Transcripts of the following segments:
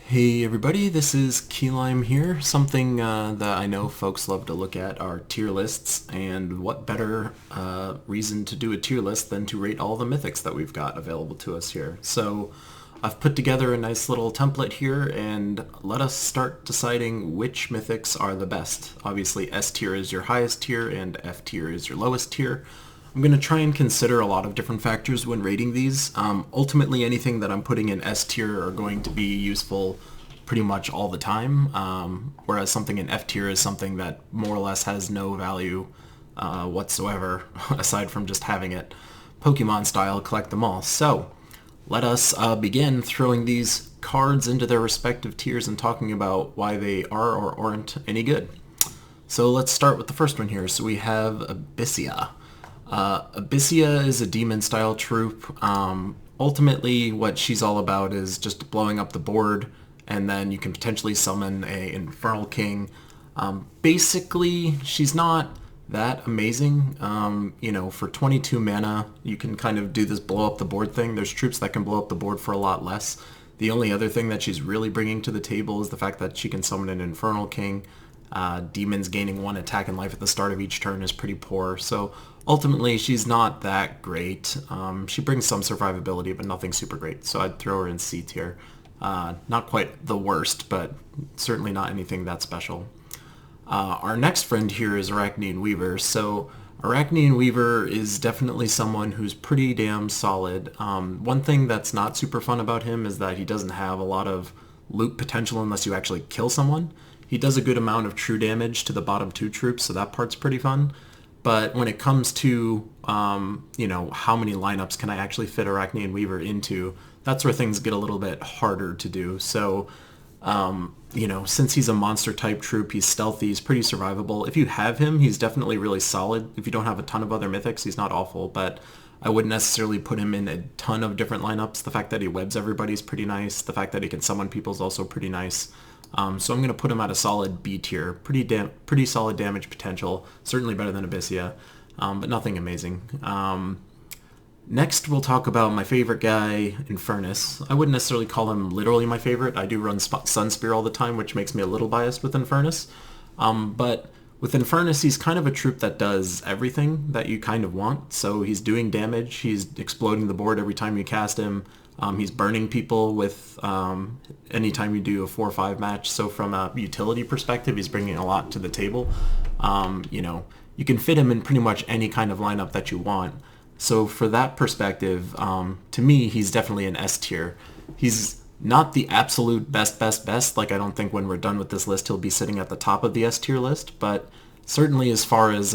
Hey everybody, this is Keylime here. Something that I know folks love to look at are tier lists, and what better reason to do a tier list than to rate all the mythics that we've got available to us here. So I've put together a nice little template here, and let us start deciding which mythics are the best. Obviously S tier is your highest tier and F tier is your lowest tier. I'm going to try and consider a lot of different factors when rating these. Ultimately, anything that I'm putting in S tier are going to be useful pretty much all the time, whereas something in F tier is something that more or less has no value whatsoever, aside from just having it Pokemon style, collect them all. So, let us begin throwing these cards into their respective tiers and talking about why they are or aren't any good. So let's start with the first one here. So we have Abyssea. Abyssea is a demon-style troop. Ultimately, what she's all about is just blowing up the board, and then you can potentially summon a Infernal King. Basically, she's not that amazing. For 22 mana, you can kind of do this blow up the board thing. There's troops that can blow up the board for a lot less. The only other thing that she's really bringing to the table is the fact that she can summon an Infernal King. Demons gaining 1 attack and life at the start of each turn is pretty poor, so ultimately she's not that great. She brings some survivability, but nothing super great, so I'd throw her in C tier. Not quite the worst, but certainly not anything that special. Our next friend here is Arachnid Weaver. So Arachnid Weaver is definitely someone who's pretty damn solid. One thing that's not super fun about him is that he doesn't have a lot of loot potential unless you actually kill someone. He does a good amount of true damage to the bottom 2 troops, so that part's pretty fun. But when it comes to, how many lineups can I actually fit Arachnid Weaver into, that's where things get a little bit harder to do. So, since he's a monster-type troop, he's stealthy, he's pretty survivable. If you have him, he's definitely really solid. If you don't have a ton of other mythics, he's not awful, but I wouldn't necessarily put him in a ton of different lineups. The fact that he webs everybody is pretty nice. The fact that he can summon people is also pretty nice. So I'm going to put him at a solid B tier. Pretty solid damage potential. Certainly better than Abyssea, but nothing amazing. Next, we'll talk about my favorite guy, Infernus. I wouldn't necessarily call him literally my favorite. I do run Sunspear all the time, which makes me a little biased with Infernus. But with Infernus, he's kind of a troop that does everything that you kind of want. So he's doing damage, he's exploding the board every time you cast him. He's burning people with anytime you do a 4-5 match. So from a utility perspective, he's bringing a lot to the table. You can fit him in pretty much any kind of lineup that you want. So for that perspective, to me, he's definitely an S tier. He's not the absolute best. Like, I don't think when we're done with this list, he'll be sitting at the top of the S tier list. But certainly as far as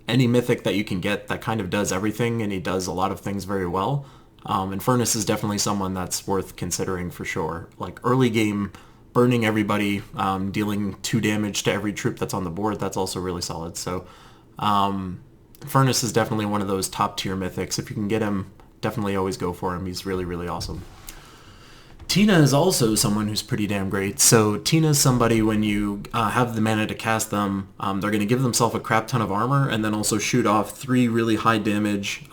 any mythic that you can get that kind of does everything, and he does a lot of things very well, Infernus is definitely someone that's worth considering for sure. Like, early game, burning everybody, dealing 2 damage to every troop that's on the board, that's also really solid. So Infernus is definitely one of those top tier mythics. If you can get him, definitely always go for him. He's really, really awesome. Tina is also someone who's pretty damn great. So Tina is somebody, when you have the mana to cast them, they're going to give themselves a crap ton of armor and then also shoot off 3 really high damage,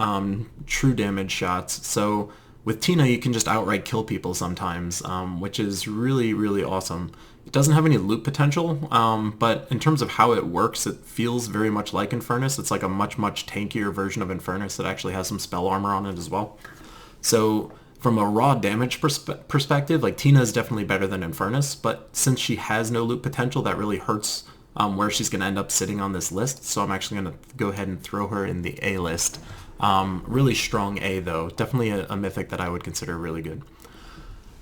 true damage shots. So with Tina, you can just outright kill people sometimes, which is really, really awesome. It doesn't have any loot potential, but in terms of how it works, it feels very much like Infernus. It's like a much, much tankier version of Infernus that actually has some spell armor on it as well. So from a raw damage perspective, like, Tina is definitely better than Infernus, but since she has no loot potential, that really hurts where she's going to end up sitting on this list. So I'm actually going to go ahead and throw her in the A list. Really strong A, though. Definitely a mythic that I would consider really good.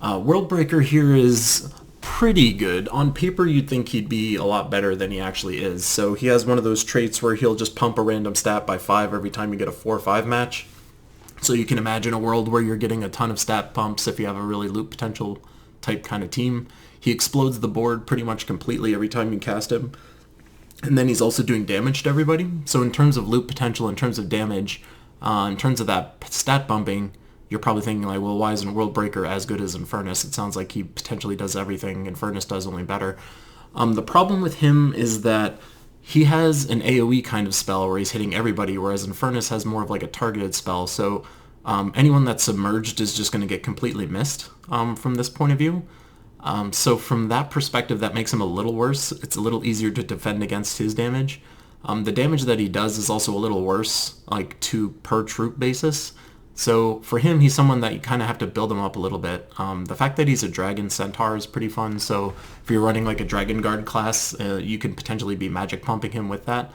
Worldbreaker here is pretty good. On paper, you'd think he'd be a lot better than he actually is. So he has one of those traits where he'll just pump a random stat by 5 every time you get a 4-5 match. So you can imagine a world where you're getting a ton of stat pumps if you have a really loot potential type kind of team. He explodes the board pretty much completely every time you cast him. And then he's also doing damage to everybody. So in terms of loot potential, in terms of damage, in terms of that stat bumping, you're probably thinking, like, well, why isn't Worldbreaker as good as Infernus? It sounds like he potentially does everything. Infernus does only better. The problem with him is that he has an AoE kind of spell where he's hitting everybody, whereas Infernus has more of like a targeted spell. So anyone that's submerged is just going to get completely missed from this point of view. So from that perspective, that makes him a little worse. It's a little easier to defend against his damage. The damage that he does is also a little worse, like to per troop basis. So for him, he's someone that you kind of have to build him up a little bit. The fact that he's a Dragon Centaur is pretty fun. So if you're running like a Dragon Guard class, you can potentially be magic pumping him with that.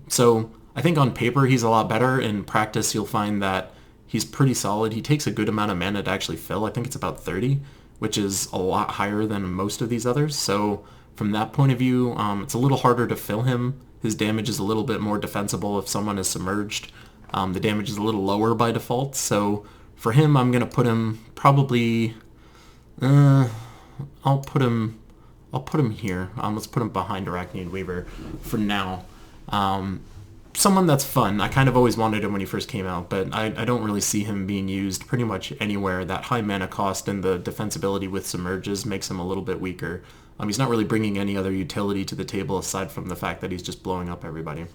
So I think on paper he's a lot better. In practice, you'll find that he's pretty solid. He takes a good amount of mana to actually fill. I think it's about 30, which is a lot higher than most of these others. So from that point of view, it's a little harder to fill him. His damage is a little bit more defensible if someone is submerged. The damage is a little lower by default. So for him, I'm going to put him probably... I'll put him here. Let's put him behind Arachnid Weaver for now. Someone that's fun. I kind of always wanted him when he first came out, but I don't really see him being used pretty much anywhere. That high mana cost and the defensibility with submerges makes him a little bit weaker. He's not really bringing any other utility to the table aside from the fact that he's just blowing up everybody.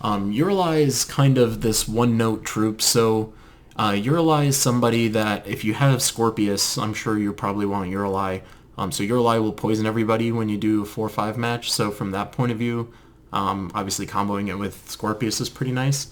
Urlai is kind of this one-note troop, so Urlai is somebody that if you have Scorpius, I'm sure you probably want Urlai. So Urlai will poison everybody when you do a 4-5 match, so from that point of view, obviously comboing it with Scorpius is pretty nice.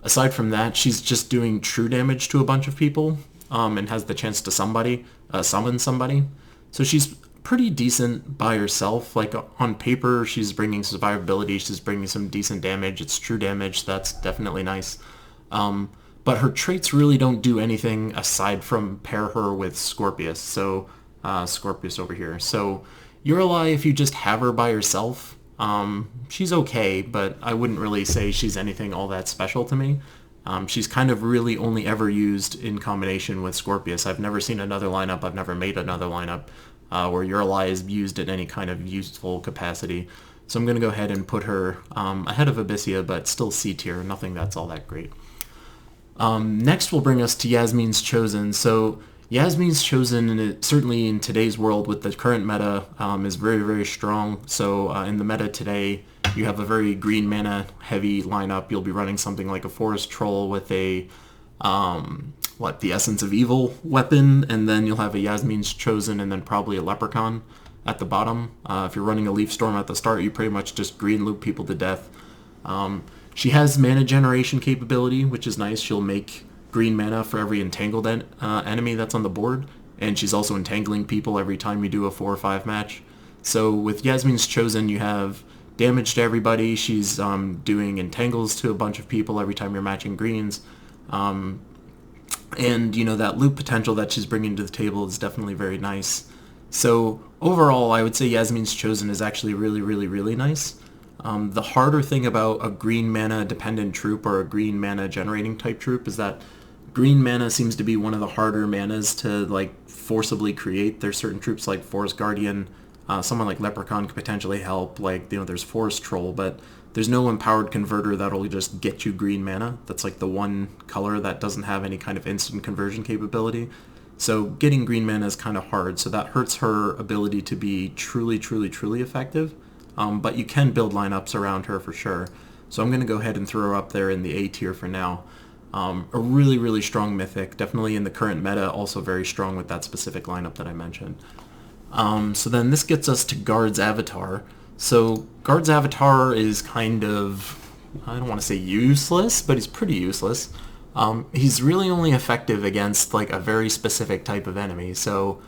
Aside from that, she's just doing true damage to a bunch of people, and has the chance to summon somebody. So she's pretty decent by herself. Like on paper, she's bringing survivability, she's bringing some decent damage, it's true damage, that's definitely nice. But her traits really don't do anything aside from pair her with Scorpius, so Scorpius over here. So Urlai, if you just have her by herself, she's okay, but I wouldn't really say she's anything all that special to me. She's kind of really only ever used in combination with Scorpius. I've never seen another lineup, I've never made another lineup where Urlai is used in any kind of useful capacity. So I'm going to go ahead and put her ahead of Abyssea, but still C tier, nothing that's all that great. Next will bring us to Yasmine's Chosen. So Yasmine's Chosen, certainly in today's world with the current meta, is very, very strong. So in the meta today, you have a very green mana heavy lineup. You'll be running something like a Forest Troll with a the Essence of Evil weapon, and then you'll have a Yasmine's Chosen and then probably a Leprechaun at the bottom. If you're running a Leaf Storm at the start, you pretty much just green loop people to death. She has mana generation capability, which is nice. She'll make green mana for every entangled enemy that's on the board, and she's also entangling people every time you do a 4 or 5 match. So with Yasmine's Chosen, you have damage to everybody. She's doing entangles to a bunch of people every time you're matching greens. And, you know, that loop potential that she's bringing to the table is definitely very nice. So overall, I would say Yasmine's Chosen is actually really, really, really nice. The harder thing about a green mana dependent troop or a green mana generating type troop is that green mana seems to be one of the harder manas to like forcibly create. There's certain troops like Forest Guardian, someone like Leprechaun could potentially help, like, you know, there's Forest Troll, but there's no empowered converter that'll just get you green mana. That's like the one color that doesn't have any kind of instant conversion capability. So getting green mana is kind of hard, so that hurts her ability to be truly, truly, truly effective. But you can build lineups around her for sure. So I'm going to go ahead and throw her up there in the A tier for now. A really, really strong mythic, definitely in the current meta, also very strong with that specific lineup that I mentioned. So then this gets us to Gard's avatar. So Gard's avatar is kind of, I don't want to say useless, but he's pretty useless. He's really only effective against like a very specific type of enemy. So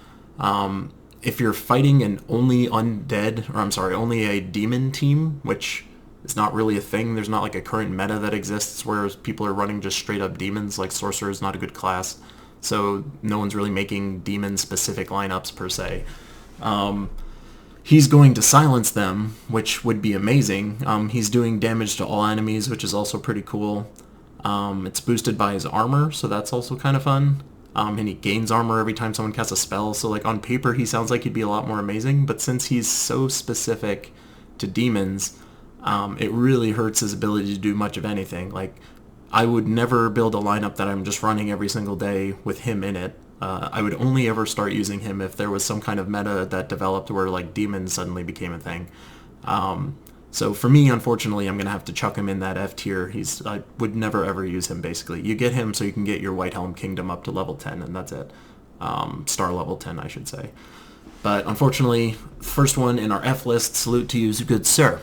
if you're fighting an only only a demon team, which is not really a thing, there's not like a current meta that exists where people are running just straight up demons, like Sorcerer is not a good class. So no one's really making demon specific lineups per se. He's going to silence them, which would be amazing. He's doing damage to all enemies, which is also pretty cool. It's boosted by his armor, so that's also kind of fun. And he gains armor every time someone casts a spell, so like on paper he sounds like he'd be a lot more amazing, but since he's so specific to demons, it really hurts his ability to do much of anything. Like, I would never build a lineup that I'm just running every single day with him in it. I would only ever start using him if there was some kind of meta that developed where like demons suddenly became a thing. So for me, unfortunately, I'm going to have to chuck him in that F tier. I would never ever use him, basically. You get him so you can get your White Helm Kingdom up to level 10, and that's it. Star level 10, I should say. But unfortunately, first one in our F list, salute to you, good sir.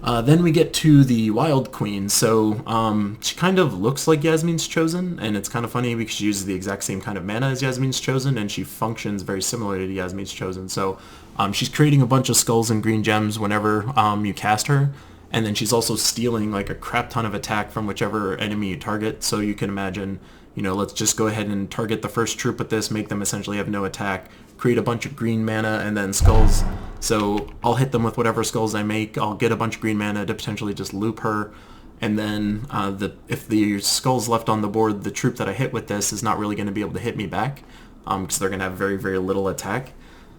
Then we get to the Wild Queen. So she kind of looks like Yasmine's Chosen, and it's kind of funny because she uses the exact same kind of mana as Yasmine's Chosen, and she functions very similarly to Yasmine's Chosen. So she's creating a bunch of skulls and green gems whenever you cast her, and then she's also stealing like a crap ton of attack from whichever enemy you target. So you can imagine, let's just go ahead and target the first troop with this, make them essentially have no attack, create a bunch of green mana, and then skulls. So I'll hit them with whatever skulls I make. I'll get a bunch of green mana to potentially just loop her. And then if the skulls left on the board, the troop that I hit with this is not really going to be able to hit me back because they're going to have very, very little attack.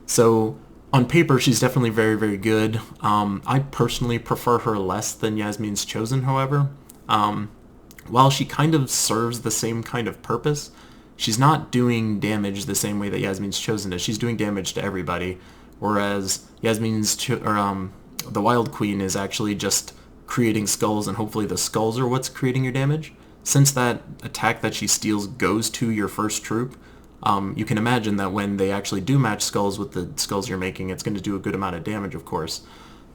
So on paper, she's definitely very, very good. I personally prefer her less than Yasmine's Chosen, however. While she kind of serves the same kind of purpose, she's not doing damage the same way that Yasmine's Chosen is. She's doing damage to everybody, whereas the Wild Queen is actually just creating skulls, and hopefully the skulls are what's creating your damage. Since that attack that she steals goes to your first troop, you can imagine that when they actually do match skulls with the skulls you're making, it's going to do a good amount of damage, of course.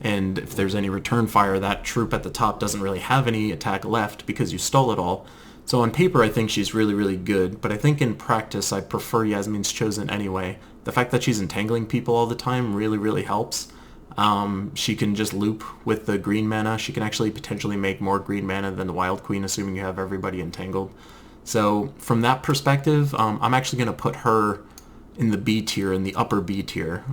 And if there's any return fire, that troop at the top doesn't really have any attack left because you stole it all. So on paper, I think she's really, really good, but I think in practice, I prefer Yasmine's Chosen anyway. The fact that she's entangling people all the time really, really helps. She can just loop with the green mana. She can actually potentially make more green mana than the Wild Queen, assuming you have everybody entangled. So from that perspective, I'm actually going to put her in the B tier, in the upper B tier.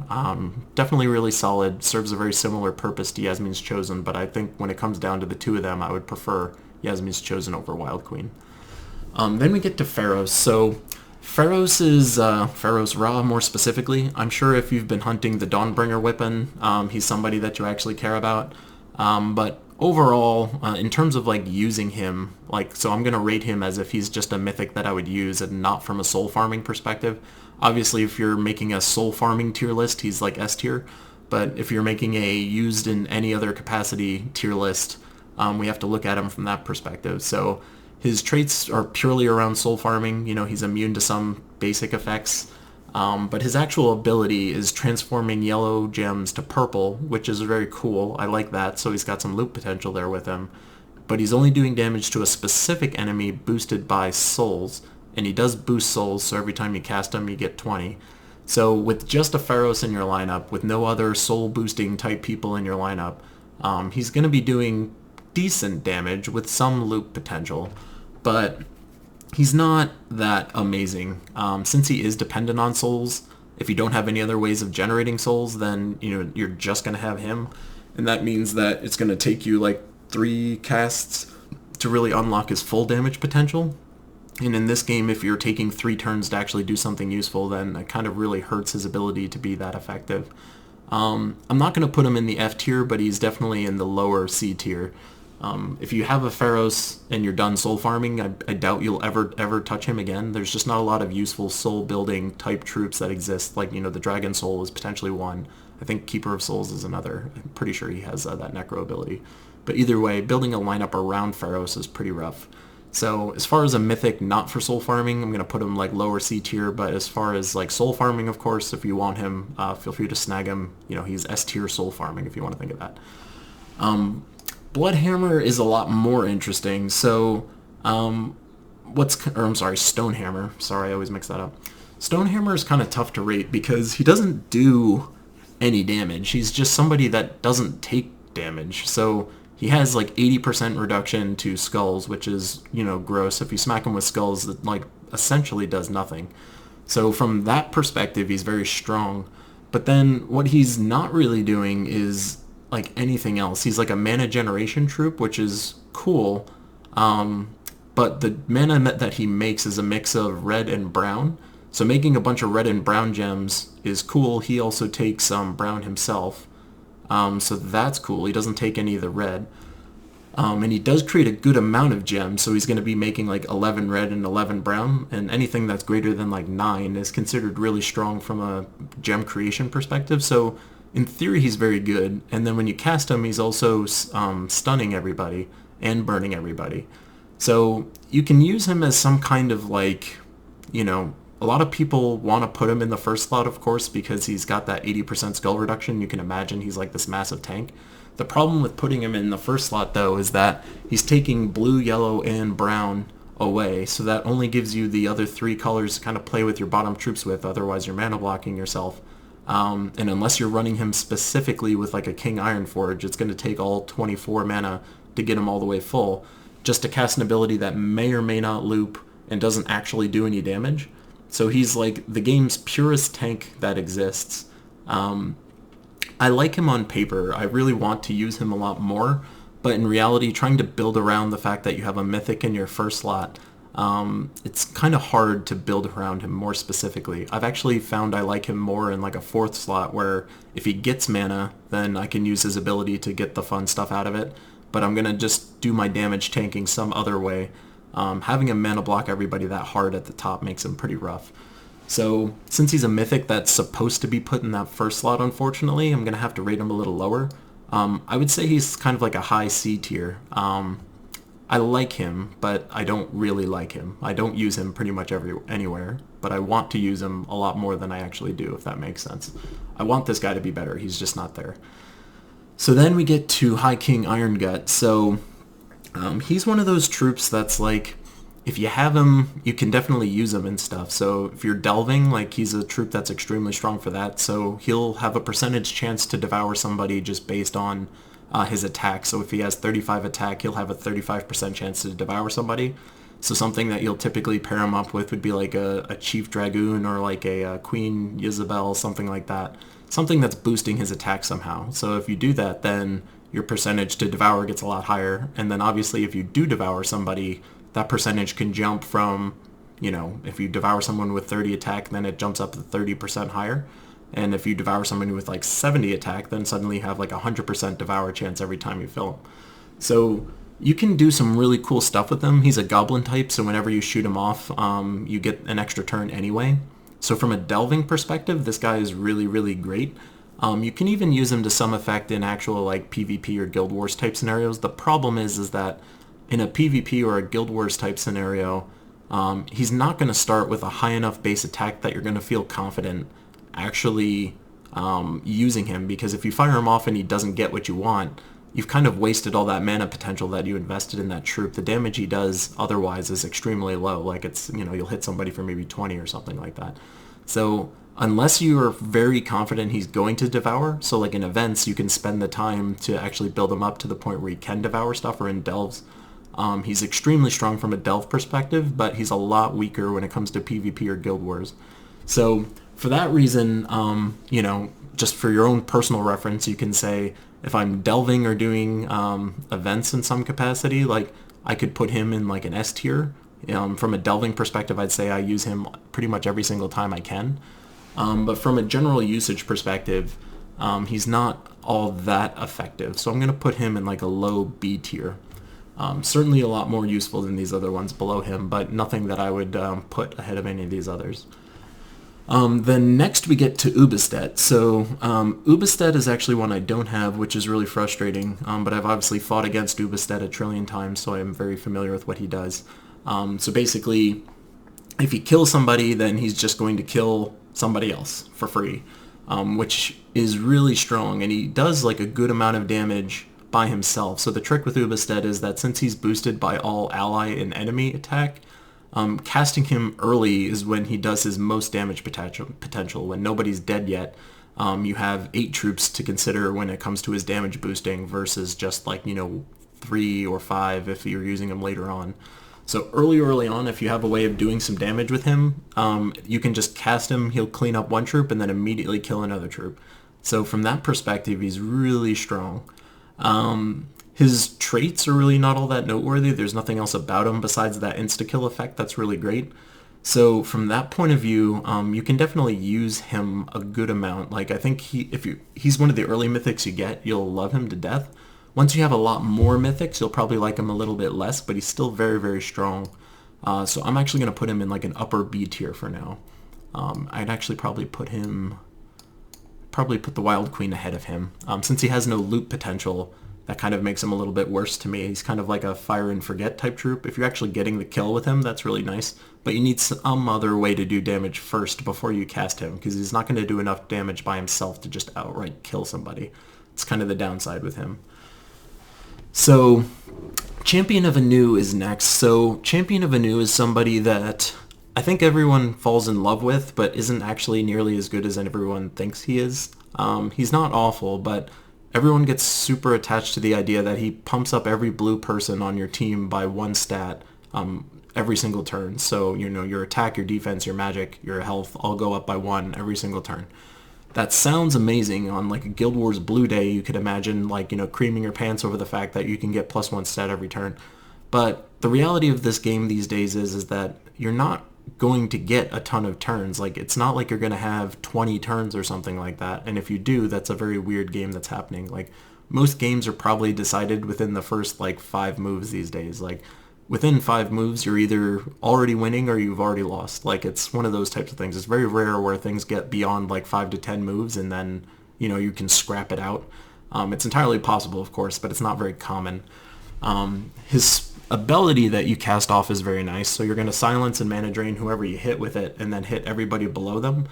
Definitely really solid, serves a very similar purpose to Yasmine's Chosen, but I think when it comes down to the two of them, I would prefer Yasmine's Chosen over Wild Queen. Then we get to Pharos. So Pharos is Pharos-Ra more specifically. I'm sure if you've been hunting the Dawnbringer weapon, he's somebody that you actually care about. But overall, in terms of like using him, so I'm gonna rate him as if he's just a mythic that I would use and not from a soul farming perspective. Obviously, if you're making a soul farming tier list, he's like S tier. But if you're making a used in any other capacity tier list, we have to look at him from that perspective. So his traits are purely around soul farming. He's immune to some basic effects. But his actual ability is transforming yellow gems to purple, which is very cool. I like that, so he's got some loop potential there with him. But he's only doing damage to a specific enemy boosted by souls, and he does boost souls, so every time you cast him, you get 20. So with just a Pharos in your lineup, with no other soul boosting type people in your lineup, he's going to be doing decent damage with some loop potential, but he's not that amazing. Since he is dependent on souls, if you don't have any other ways of generating souls, then you're just going to have him, and that means that it's going to take you like 3 casts to really unlock his full damage potential. And in this game, if you're taking 3 turns to actually do something useful, then it kind of really hurts his ability to be that effective. I'm not going to put him in the F tier, but he's definitely in the lower C tier. If you have a Pharos and you're done soul farming, I doubt you'll ever touch him again. There's just not a lot of useful soul building type troops that exist. Like, the Dragon Soul is potentially one. I think Keeper of Souls is another. I'm pretty sure he has that Necro ability. But either way, building a lineup around Pharos is pretty rough. So as far as a mythic not for soul farming, I'm going to put him like lower C tier, but as far as like soul farming, of course, if you want him, feel free to snag him. He's S tier soul farming if you want to think of that. Bloodhammer is a lot more interesting. So Stonehammer. Sorry, I always mix that up. Stonehammer is kind of tough to rate because he doesn't do any damage. He's just somebody that doesn't take damage. So he has like 80% reduction to skulls, which is, gross. If you smack him with skulls, it essentially does nothing. So from that perspective, he's very strong. But then what he's not really doing is like anything else. He's like a mana generation troop, which is cool. But the mana that he makes is a mix of red and brown. So making a bunch of red and brown gems is cool. He also takes brown himself. So that's cool. He doesn't take any of the red. And he does create a good amount of gems, so he's going to be making like 11 red and 11 brown, and anything that's greater than like 9 is considered really strong from a gem creation perspective. So in theory, he's very good. And then when you cast him, he's also stunning everybody and burning everybody. So you can use him as some kind of like, A lot of people want to put him in the first slot, of course, because he's got that 80% skull reduction. You can imagine he's like this massive tank. The problem with putting him in the first slot, though, is that he's taking blue, yellow, and brown away, so that only gives you the other 3 colors to kind of play with your bottom troops with, otherwise you're mana blocking yourself. And unless you're running him specifically with like a King Ironforge, it's going to take all 24 mana to get him all the way full, just to cast an ability that may or may not loop and doesn't actually do any damage. So he's like the game's purest tank that exists. I like him on paper. I really want to use him a lot more, but in reality, trying to build around the fact that you have a mythic in your first slot, it's kind of hard to build around him more specifically. I've actually found I like him more in like a 4th slot, where if he gets mana, then I can use his ability to get the fun stuff out of it, but I'm going to just do my damage tanking some other way. Having him mana block everybody that hard at the top makes him pretty rough. So since he's a mythic that's supposed to be put in that first slot, unfortunately, I'm going to have to rate him a little lower. I would say he's kind of like a high C tier. I like him, but I don't really like him. I don't use him pretty much anywhere, but I want to use him a lot more than I actually do, if that makes sense. I want this guy to be better. He's just not there. So then we get to High King Irongut. So he's one of those troops that's like, if you have him, you can definitely use him and stuff. So if you're delving, like, he's a troop that's extremely strong for that. So he'll have a percentage chance to devour somebody just based on his attack. So if he has 35 attack, he'll have a 35% chance to devour somebody. So something that you'll typically pair him up with would be like a Chief Dragoon or like a Queen Isabel, something like that. Something that's boosting his attack somehow. So if you do that, then your percentage to devour gets a lot higher. And then obviously if you do devour somebody, that percentage can jump from, you know, if you devour someone with 30 attack, then it jumps up to 30% higher. And if you devour somebody with like 70 attack, then suddenly you have like 100% devour chance every time you fill him. So you can do some really cool stuff with him. He's a goblin type, so whenever you shoot him off, you get an extra turn anyway. So from a delving perspective, this guy is really, really great. You can even use him to some effect in actual like PvP or Guild Wars type scenarios. The problem is that in a PvP or a Guild Wars type scenario, he's not going to start with a high enough base attack that you're going to feel confident actually using him, because if you fire him off and he doesn't get what you want, you've kind of wasted all that mana potential that you invested in that troop. The damage he does otherwise is extremely low. Like, it's, you know, you'll hit somebody for maybe 20 or something like that. So unless you are very confident he's going to devour, so like in events, you can spend the time to actually build him up to the point where he can devour stuff, or in delves. He's extremely strong from a delve perspective, but he's a lot weaker when it comes to PvP or Guild Wars. So for that reason, you know, just for your own personal reference, you can say, if I'm delving or doing events in some capacity, like, I could put him in like an S tier. From a delving perspective, I'd say I use him pretty much every single time I can. But from a general usage perspective, he's not all that effective. So I'm going to put him in like a low B tier. Certainly a lot more useful than these other ones below him, but nothing that I would put ahead of any of these others. Then next we get to Ubastet. So Ubastet is actually one I don't have, which is really frustrating, but I've obviously fought against Ubastet a trillion times, so I'm very familiar with what he does. So basically, if he kills somebody, then he's just going to kill somebody else for free, which is really strong, and he does like a good amount of damage by himself. So the trick with Ubastet is that since he's boosted by all ally and enemy attack, casting him early is when he does his most damage potential. When nobody's dead yet, you have 8 troops to consider when it comes to his damage boosting versus just like, you know, 3 or 5 if you're using him later on. So early on, if you have a way of doing some damage with him, you can just cast him, he'll clean up one troop, and then immediately kill another troop. So from that perspective, he's really strong. His traits are really not all that noteworthy. There's nothing else about him besides that insta-kill effect that's really great. So from that point of view, you can definitely use him a good amount. Like, I think he's one of the early mythics you get, you'll love him to death. Once you have a lot more mythics, you'll probably like him a little bit less, but he's still very, very strong. So I'm actually going to put him in like an upper B tier for now. I'd actually probably put the Wild Queen ahead of him. Since he has no loot potential, that kind of makes him a little bit worse to me. He's kind of like a fire and forget type troop. If you're actually getting the kill with him, that's really nice. But you need some other way to do damage first before you cast him, because he's not going to do enough damage by himself to just outright kill somebody. It's kind of the downside with him. So Champion of Anu is next. So Champion of Anu is somebody that I think everyone falls in love with, but isn't actually nearly as good as everyone thinks he is. He's not awful, but everyone gets super attached to the idea that he pumps up every blue person on your team by one stat every single turn. So, you know, your attack, your defense, your magic, your health all go up by one every single turn. That sounds amazing. On like a Guild Wars Blue Day, you could imagine like, you know, creaming your pants over the fact that you can get +1 stat every turn. But the reality of this game these days is that you're not going to get a ton of turns. Like, it's not like you're going to have 20 turns or something like that. And if you do, that's a very weird game that's happening. Like, most games are probably decided within the first like 5 moves these days. Like, within 5 moves, you're either already winning or you've already lost. Like, it's one of those types of things. It's very rare where things get beyond like 5 to 10 moves and then, you know, you can scrap it out. It's entirely possible, of course, but it's not very common. His ability that you cast off is very nice. So you're going to silence and mana drain whoever you hit with it and then hit everybody below them.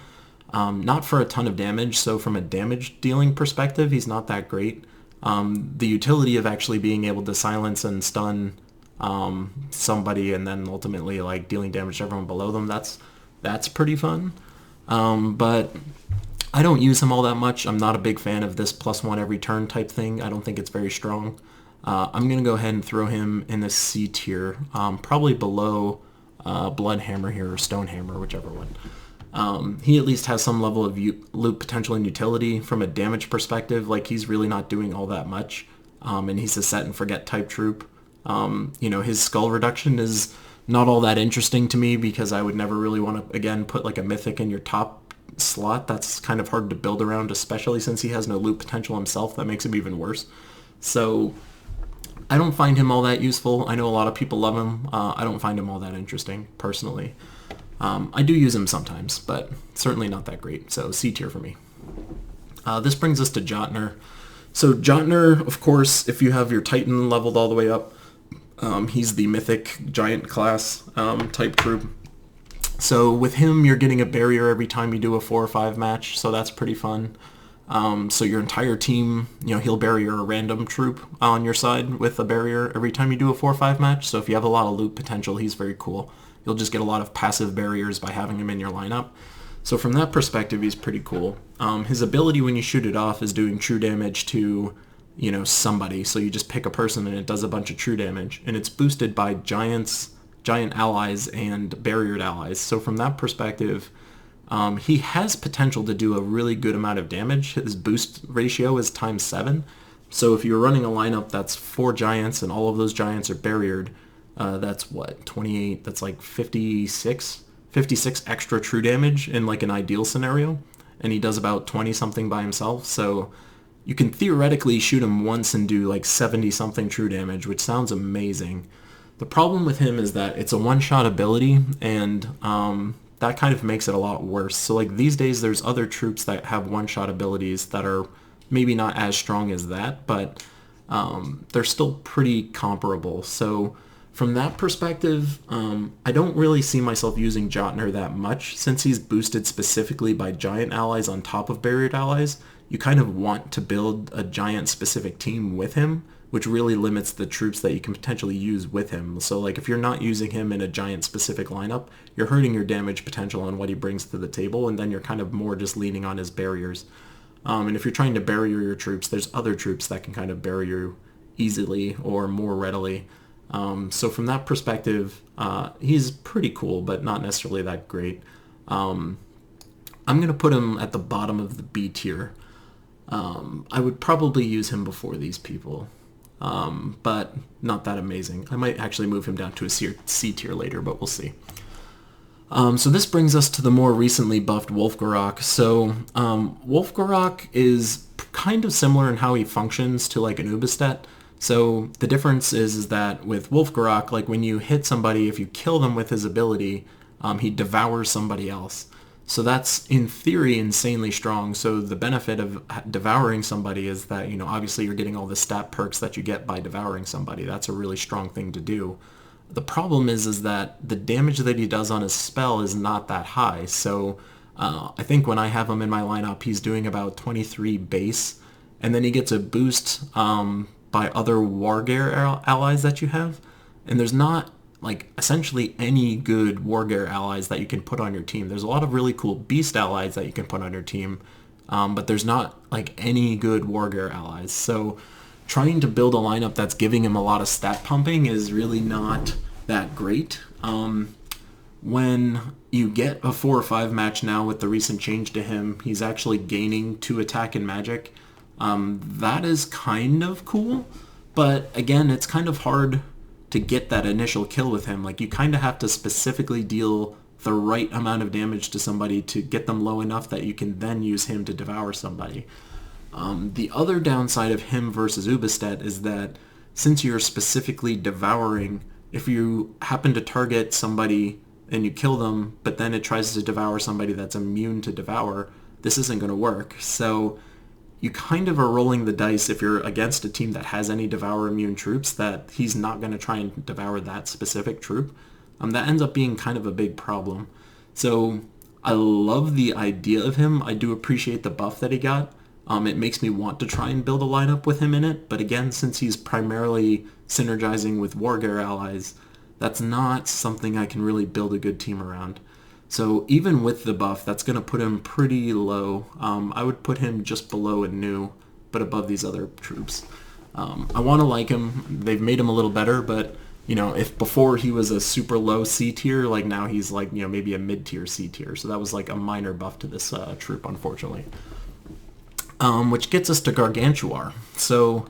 Not for a ton of damage. So from a damage dealing perspective, he's not that great. The utility of actually being able to silence and stun somebody and then ultimately like dealing damage to everyone below them, that's pretty fun. But I don't use him all that much. I'm not a big fan of this +1 every turn type thing. I don't think it's very strong. I'm going to go ahead and throw him in the C tier, probably below Bloodhammer here or Stonehammer, whichever one. He at least has some level of loot potential and utility. From a damage perspective, like, he's really not doing all that much, and he's a set and forget type troop. You know, his skull reduction is not all that interesting to me because I would never really want to, again, put like a mythic in your top slot. That's kind of hard to build around, especially since he has no loot potential himself. That makes him even worse. So I don't find him all that useful. I know a lot of people love him. I don't find him all that interesting, personally. I do use him sometimes, but certainly not that great. So C tier for me. This brings us to Jotnar. So Jotnar, of course, if you have your Titan leveled all the way up, he's the mythic giant class type troop. So with him, you're getting a barrier every time you do a 4 or 5 match, so that's pretty fun. So your entire team, you know, he'll barrier a random troop on your side with a barrier every time you do a 4 or 5 match. So if you have a lot of loot potential, he's very cool. You'll just get a lot of passive barriers by having him in your lineup. So from that perspective, he's pretty cool. His ability when you shoot it off is doing true damage to, you know, somebody. So you just pick a person and it does a bunch of true damage. And it's boosted by giant allies and barriered allies. So from that perspective, he has potential to do a really good amount of damage. His boost ratio is ×7. So if you're running a lineup that's 4 giants and all of those giants are barriered, that's what, 28, that's like 56 extra true damage in like an ideal scenario. And he does about 20 something by himself. So you can theoretically shoot him once and do like 70 something true damage, which sounds amazing. The problem with him is that it's a one-shot ability, and that kind of makes it a lot worse. So like these days there's other troops that have one-shot abilities that are maybe not as strong as that, but they're still pretty comparable. So from that perspective, I don't really see myself using Jotnar that much. Since he's boosted specifically by giant allies on top of barriered allies, you kind of want to build a giant specific team with him, which really limits the troops that you can potentially use with him. So like if you're not using him in a giant specific lineup, you're hurting your damage potential and what he brings to the table, and then you're kind of more just leaning on his barriers. And if you're trying to barrier your troops, there's other troops that can kind of barrier you easily or more readily. So from that perspective, he's pretty cool, but not necessarily that great. I'm going to put him at the bottom of the B tier. I would probably use him before these people. But not that amazing. I might actually move him down to a C tier later, but we'll see. So this brings us to the more recently buffed Wulfgarok. So Wulfgarok is kind of similar in how he functions to like an Ubastet. So the difference is that with Wulfgarok, like when you hit somebody, if you kill them with his ability, he devours somebody else. So that's, in theory, insanely strong. So the benefit of devouring somebody is that, obviously you're getting all the stat perks that you get by devouring somebody. That's a really strong thing to do. The problem is that the damage that he does on his spell is not that high. So I think when I have him in my lineup, he's doing about 23 base, and then he gets a boost by other Wargear allies that you have. And there's not essentially any good Wargear allies that you can put on your team. There's a lot of really cool Beast allies that you can put on your team, but there's not any good Wargear allies. So trying to build a lineup that's giving him a lot of stat pumping is really not that great. When you get a 4 or 5 match now with the recent change to him, he's actually gaining 2 attack and magic. That is kind of cool, but again, it's kind of hard to get that initial kill with him. You kind of have to specifically deal the right amount of damage to somebody to get them low enough that you can then use him to devour somebody. The other downside of him versus Ubastet is that since you're specifically devouring, if you happen to target somebody and you kill them, but then it tries to devour somebody that's immune to devour, this isn't going to work. So you kind of are rolling the dice if you're against a team that has any devour immune troops that he's not going to try and devour that specific troop. That ends up being kind of a big problem. So I love the idea of him. I do appreciate the buff that he got. It makes me want to try and build a lineup with him in it. But again, since he's primarily synergizing with Wargear allies, that's not something I can really build a good team around. So even with the buff, that's going to put him pretty low. I would put him just below a new, but above these other troops. I want to like him. They've made him a little better, but if before he was a super low C tier, now he's maybe a mid tier C tier. So that was a minor buff to this troop, unfortunately. Which gets us to Gargantuar. So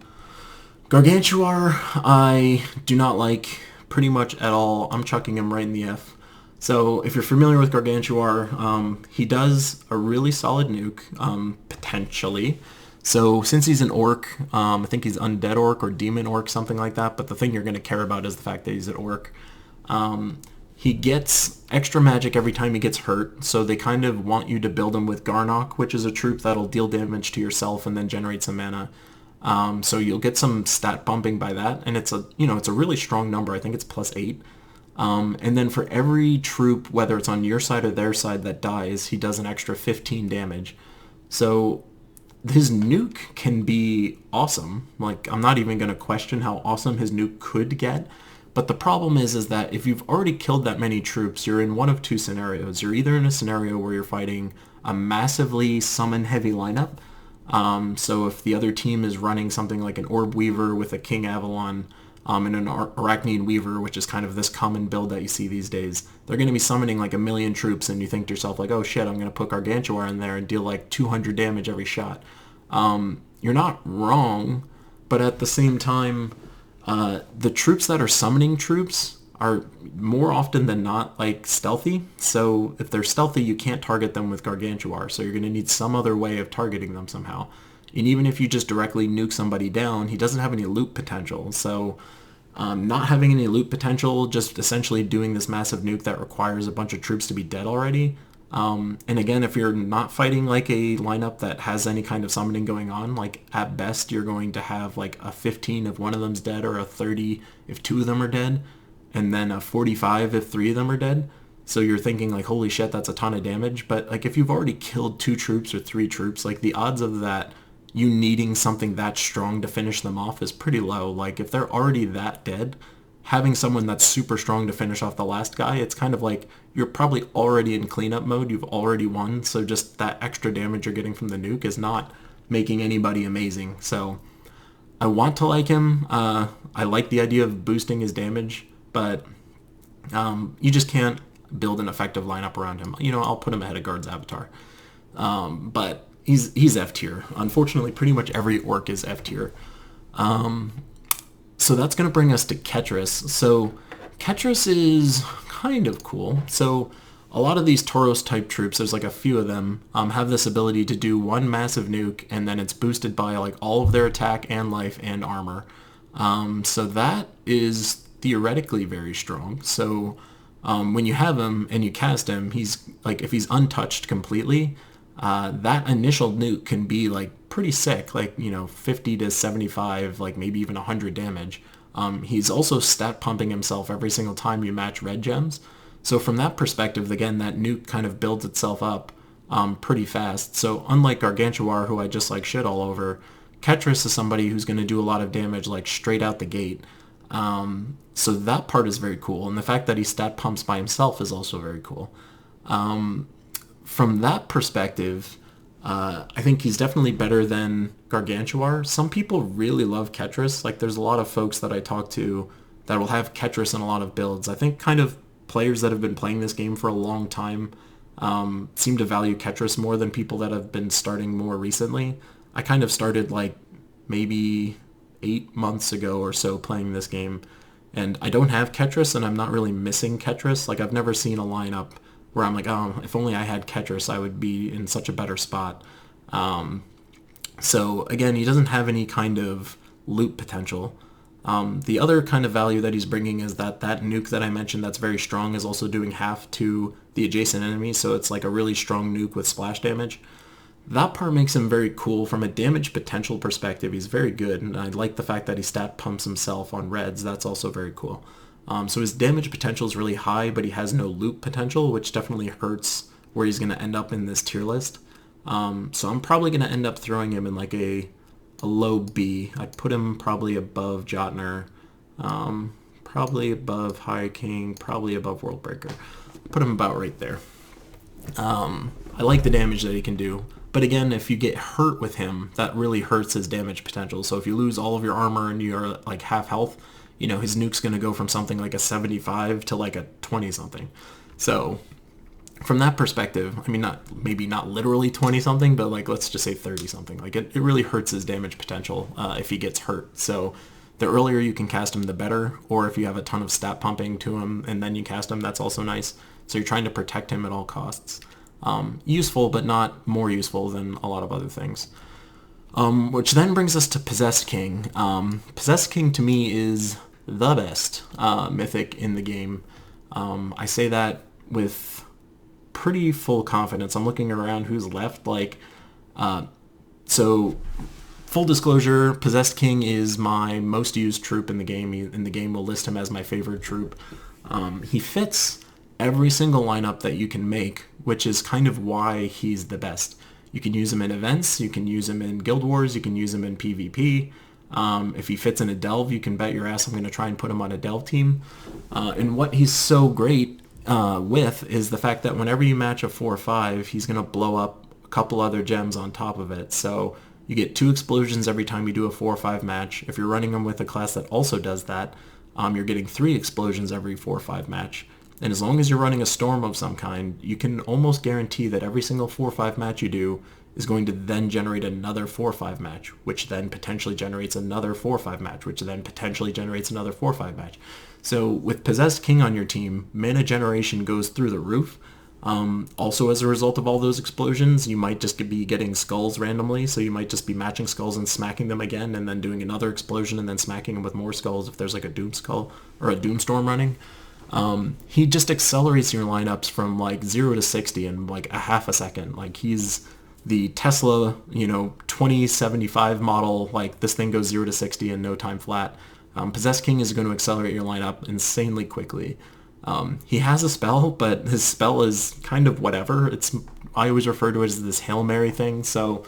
Gargantuar, I do not like pretty much at all. I'm chucking him right in the F. So if you're familiar with Gargantuar, he does a really solid nuke, potentially. So since he's an orc, I think he's undead orc or demon orc, something like that, but the thing you're going to care about is the fact that he's an orc. He gets extra magic every time he gets hurt, so they kind of want you to build him with Garnok, which is a troop that'll deal damage to yourself and then generate some mana. So you'll get some stat bumping by that, and it's a really strong number. I think it's +8. And then for every troop, whether it's on your side or their side that dies, he does an extra 15 damage. So his nuke can be awesome. I'm not even going to question how awesome his nuke could get. But the problem is that if you've already killed that many troops, you're in one of two scenarios. You're either in a scenario where you're fighting a massively summon-heavy lineup. So if the other team is running something like an Orb Weaver with a King Avelorn, and an Arachnid Weaver, which is kind of this common build that you see these days, they're going to be summoning 1,000,000 troops, and you think to yourself, oh shit, I'm going to put Gargantuar in there and deal 200 damage every shot. You're not wrong, but at the same time, the troops that are summoning troops are more often than not stealthy. So if they're stealthy, you can't target them with Gargantuar, so you're going to need some other way of targeting them somehow. And even if you just directly nuke somebody down, he doesn't have any loot potential. So not having any loot potential, just essentially doing this massive nuke that requires a bunch of troops to be dead already. And again, if you're not fighting a lineup that has any kind of summoning going on, at best you're going to have a 15 if one of them's dead, or a 30 if 2 of them are dead, and then a 45 if 3 of them are dead. So you're thinking holy shit, that's a ton of damage. But if you've already killed 2 troops or 3 troops, the odds of that you needing something that strong to finish them off is pretty low. If they're already that dead, having someone that's super strong to finish off the last guy, it's kind of you're probably already in cleanup mode, you've already won, so just that extra damage you're getting from the nuke is not making anybody amazing. So I want to like him. I like the idea of boosting his damage, but you just can't build an effective lineup around him. I'll put him ahead of Gard's Avatar. But he's F tier. Unfortunately, pretty much every orc is F tier. So that's going to bring us to Ketras. So Ketras is kind of cool. So a lot of these Tauros type troops, there's a few of them, have this ability to do one massive nuke, and then it's boosted by all of their attack and life and armor. So that is theoretically very strong. So When you have him and you cast him, he's like, if he's untouched completely, that initial nuke can be like pretty sick, like, 50 to 75, like maybe even 100 damage. He's also stat pumping himself every single time you match red gems. So from that perspective, again, that nuke kind of builds itself up pretty fast. So unlike Gargantuar, who I just like shit all over, Ketras is somebody who's going to do a lot of damage like straight out the gate. So that part is very cool. And the fact that he stat pumps by himself is also very cool. From that perspective, I think he's definitely better than Gargantuar. Some people really love Ketras. Like, there's a lot of folks that I talk to that will have Ketras in a lot of builds. I think kind of players that have been playing this game for a long time seem to value Ketras more than people that have been starting more recently. I kind of started like maybe 8 months ago or so playing this game, and I don't have Ketras, and I'm not really missing Ketras. Like, I've never seen a lineup where I'm like, oh, if only I had Ketras, I would be in such a better spot. So again, he doesn't have any kind of loot potential. The other kind of value that he's bringing is that nuke that I mentioned that's very strong is also doing half to the adjacent enemy, so it's like a really strong nuke with splash damage. That part makes him very cool. From a damage potential perspective, he's very good, and I like the fact that he stat pumps himself on reds. That's also very cool. So his damage potential is really high, but he has no loot potential, which definitely hurts where he's going to end up in this tier list. So I'm probably going to end up throwing him in like a low B. I'd put him probably above Jotnar, probably above High King, probably above Worldbreaker. Put him about right there. I like the damage that he can do. But again, if you get hurt with him, that really hurts his damage potential. So if you lose all of your armor and you're like half health, his nuke's going to go from something like a 75 to like a 20 something. So from that perspective, I mean, maybe not literally 20 something, but like, let's just say 30 something. Like, it really hurts his damage potential if he gets hurt. So the earlier you can cast him, the better. Or if you have a ton of stat pumping to him and then you cast him, that's also nice. So you're trying to protect him at all costs. Useful, but not more useful than a lot of other things. Which then brings us to Possessed King. Possessed King to me is the best mythic in the game. I say that with pretty full confidence. I'm looking around who's left. So full disclosure, Possessed King is my most used troop in the game. In the game, we'll list him as my favorite troop. He fits every single lineup that you can make, which is kind of why he's the best. You can use him in events, you can use him in Guild Wars, you can use him in PvP. If he fits in a delve, you can bet your ass I'm going to try and put him on a delve team. And what he's so great with is the fact that whenever you match a 4-5, he's going to blow up a couple other gems on top of it. So you get 2 explosions every time you do a 4-5 match. If you're running him with a class that also does that, you're getting 3 explosions every 4-5 match. And as long as you're running a storm of some kind, you can almost guarantee that every single 4-5 match you do is going to then generate another 4-5 match, which then potentially generates another 4-5 match, which then potentially generates another 4-5 match. So with Possessed King on your team, mana generation goes through the roof. Also, as a result of all those explosions, you might just be getting skulls randomly, so you might just be matching skulls and smacking them again, and then doing another explosion and then smacking them with more skulls if there's like a Doom Skull or a Doomstorm running. He just accelerates your lineups from like 0 to 60 in like a half a second. Like, he's the Tesla, 2075 model. Like, this thing goes 0 to 60 in no time flat. Possessed King is going to accelerate your lineup insanely quickly. He has a spell, but his spell is kind of whatever. I always refer to it as this Hail Mary thing. So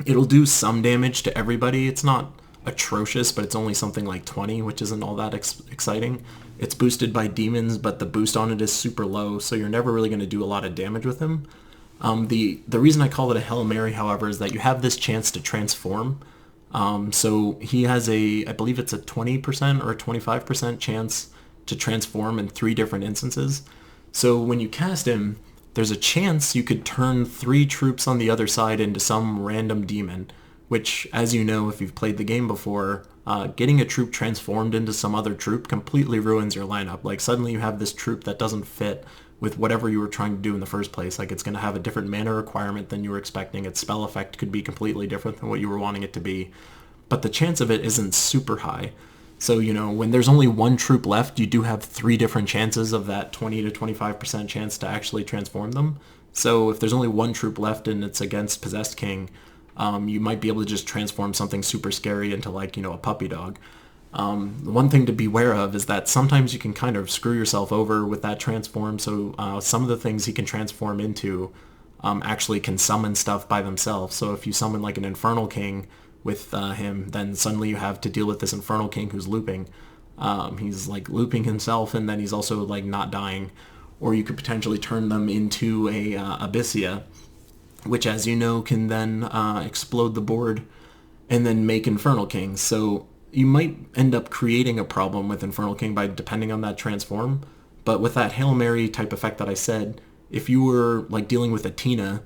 it'll do some damage to everybody. It's not atrocious, but it's only something like 20, which isn't all that exciting. It's boosted by demons, but the boost on it is super low, so you're never really going to do a lot of damage with him. The reason I call it a Hail Mary, however, is that you have this chance to transform. So he has I believe it's a 20% or a 25% chance to transform in 3 different instances. So when you cast him, there's a chance you could turn 3 troops on the other side into some random demon, which, as you know, if you've played the game before, getting a troop transformed into some other troop completely ruins your lineup. Like, suddenly you have this troop that doesn't fit with whatever you were trying to do in the first place. Like, it's going to have a different mana requirement than you were expecting. Its spell effect could be completely different than what you were wanting it to be. But the chance of it isn't super high. So, you know, when there's only one troop left, you do have 3 different chances of that 20 to 25% chance to actually transform them. So if there's only one troop left and it's against Possessed King, you might be able to just transform something super scary into, like, you know, a puppy dog. One thing to beware of is that sometimes you can kind of screw yourself over with that transform. So some of the things he can transform into actually can summon stuff by themselves. So if you summon like an Infernal King with him, then suddenly you have to deal with this Infernal King who's looping. He's like looping himself, and then he's also like not dying. Or you could potentially turn them into a Abyssea, which, as you know, can then explode the board and then make Infernal Kings. So you might end up creating a problem with Infernal King by depending on that transform. But with that Hail Mary type effect that I said, if you were like dealing with a Tina,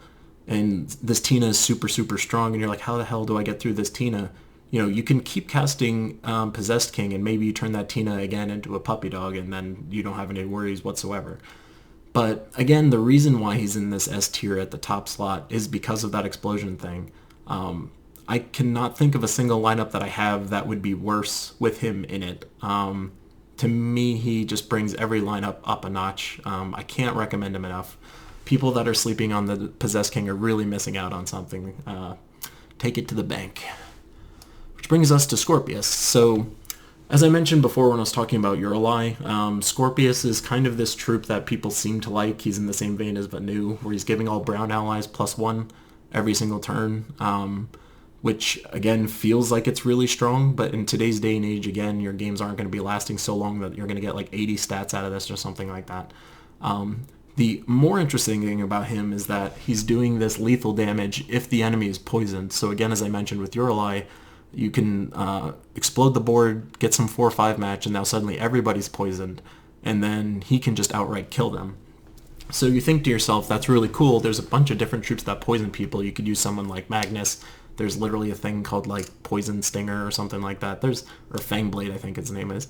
and this Tina is super, super strong, and you're like, how the hell do I get through this Tina? You know, you can keep casting Possessed King, and maybe you turn that Tina again into a puppy dog, and then you don't have any worries whatsoever. But again, the reason why he's in this S tier at the top slot is because of that explosion thing. I cannot think of a single lineup that I have that would be worse with him in it. To me, he just brings every lineup up a notch. I can't recommend him enough. People that are sleeping on the Possessed King are really missing out on something. Take it to the bank. Which brings us to Scorpius. So, as I mentioned before when I was talking about Uralai, Scorpius is kind of this troop that people seem to like. He's in the same vein as Vanu, where he's giving all brown allies +1 every single turn, which, again, feels like it's really strong, but in today's day and age, again, your games aren't going to be lasting so long that you're going to get like 80 stats out of this or something like that. The more interesting thing about him is that he's doing this lethal damage if the enemy is poisoned. So again, as I mentioned with Uralai, you can explode the board, get some 4-5 match, and now suddenly everybody's poisoned, and then he can just outright kill them. So you think to yourself, that's really cool. There's a bunch of different troops that poison people. You could use someone like Magnus. There's literally a thing called like Poison Stinger or something like that. Or Fangblade, I think its name is.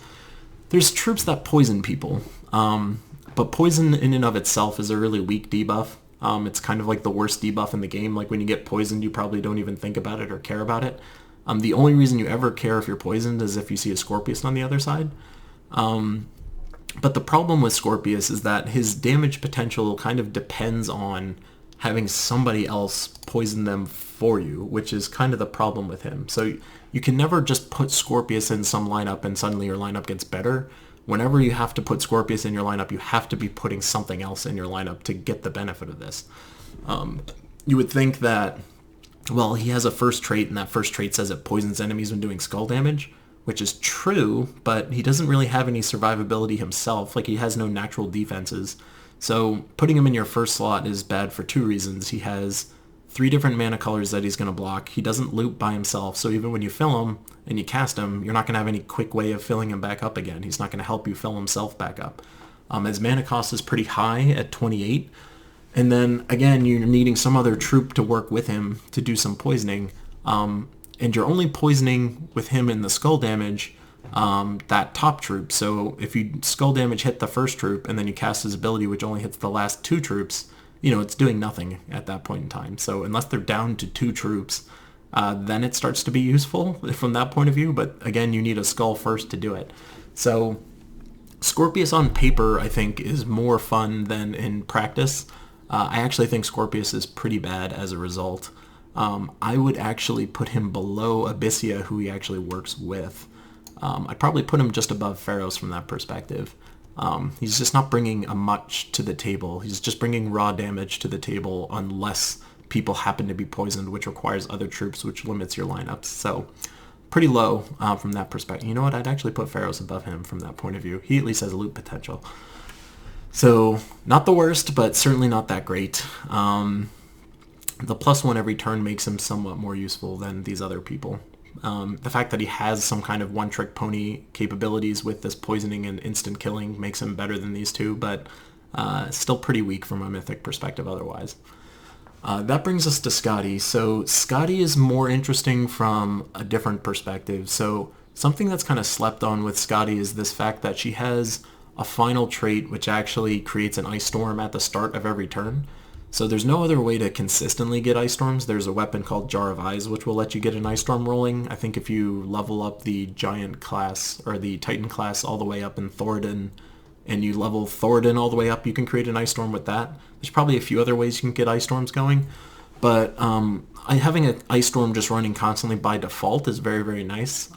There's troops that poison people. But poison in and of itself is a really weak debuff. It's kind of like the worst debuff in the game. Like when you get poisoned, you probably don't even think about it or care about it. The only reason you ever care if you're poisoned is if you see a Scorpius on the other side. But the problem with Scorpius is that his damage potential kind of depends on having somebody else poison them for you, which is kind of the problem with him. So you can never just put Scorpius in some lineup and suddenly your lineup gets better. Whenever you have to put Scorpius in your lineup, you have to be putting something else in your lineup to get the benefit of this. You would think that, well, he has a first trait, and that first trait says it poisons enemies when doing skull damage, which is true, but he doesn't really have any survivability himself. Like, he has no natural defenses. So putting him in your first slot is bad for 2 reasons. He has 3 different mana colors that he's going to block. He doesn't loop by himself, so even when you fill him and you cast him, you're not going to have any quick way of filling him back up again. He's not going to help you fill himself back up. His mana cost is pretty high at 28, and then, again, you're needing some other troop to work with him to do some poisoning, and you're only poisoning with him in the skull damage, that top troop. So if you skull damage hit the first troop, and then you cast his ability, which only hits the last 2 troops, you know, it's doing nothing at that point in time. So unless they're down to 2 troops, then it starts to be useful from that point of view. But again, you need a skull first to do it. So Scorpius on paper, I think, is more fun than in practice. I actually think Scorpius is pretty bad as a result. I would actually put him below Abyssea, who he actually works with. I'd probably put him just above Pharos from that perspective. He's just not bringing much to the table. He's just bringing raw damage to the table unless people happen to be poisoned, which requires other troops, which limits your lineups. So pretty low from that perspective. You know what? I'd actually put Pharos above him from that point of view. He at least has loot potential. So not the worst, but certainly not that great. The +1 every turn makes him somewhat more useful than these other people. The fact that he has some kind of one-trick pony capabilities with this poisoning and instant killing makes him better than these two, but still pretty weak from a mythic perspective otherwise. That brings us to Skadi. So Skadi is more interesting from a different perspective. So something that's kind of slept on with Skadi is this fact that she has a final trait which actually creates an ice storm at the start of every turn. So there's no other way to consistently get Ice Storms. There's a weapon called Jar of Eyes, which will let you get an Ice Storm rolling. I think if you level up the Giant class, or the Titan class all the way up in Thoradin, and you level Thoradin all the way up, you can create an Ice Storm with that. There's probably a few other ways you can get Ice Storms going, but having an Ice Storm just running constantly by default is very, very nice.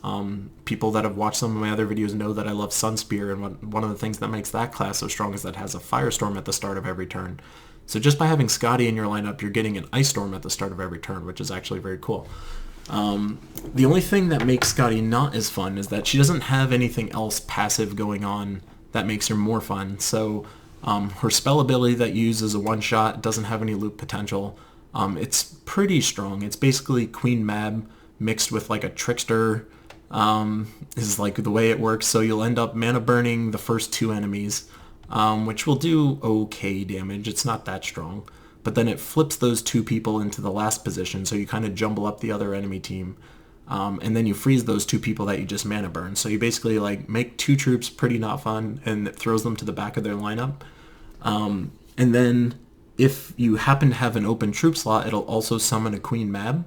People that have watched some of my other videos know that I love Sunspear, and one of the things that makes that class so strong is that it has a Firestorm at the start of every turn. So just by having Skadi in your lineup, you're getting an Ice Storm at the start of every turn, which is actually very cool. The only thing that makes Skadi not as fun is that she doesn't have anything else passive going on that makes her more fun. So her spell ability that you use is a one-shot, doesn't have any loop potential. It's pretty strong. It's basically Queen Mab mixed with like a Trickster, is like the way it works. So you'll end up mana burning the first 2 enemies, which will do okay damage. It's not that strong. But then it flips those 2 people into the last position, so you kind of jumble up the other enemy team. And then you freeze those 2 people that you just mana burn. So you basically like make 2 troops pretty not fun, and it throws them to the back of their lineup. And then if you happen to have an open troop slot, it'll also summon a Queen Mab.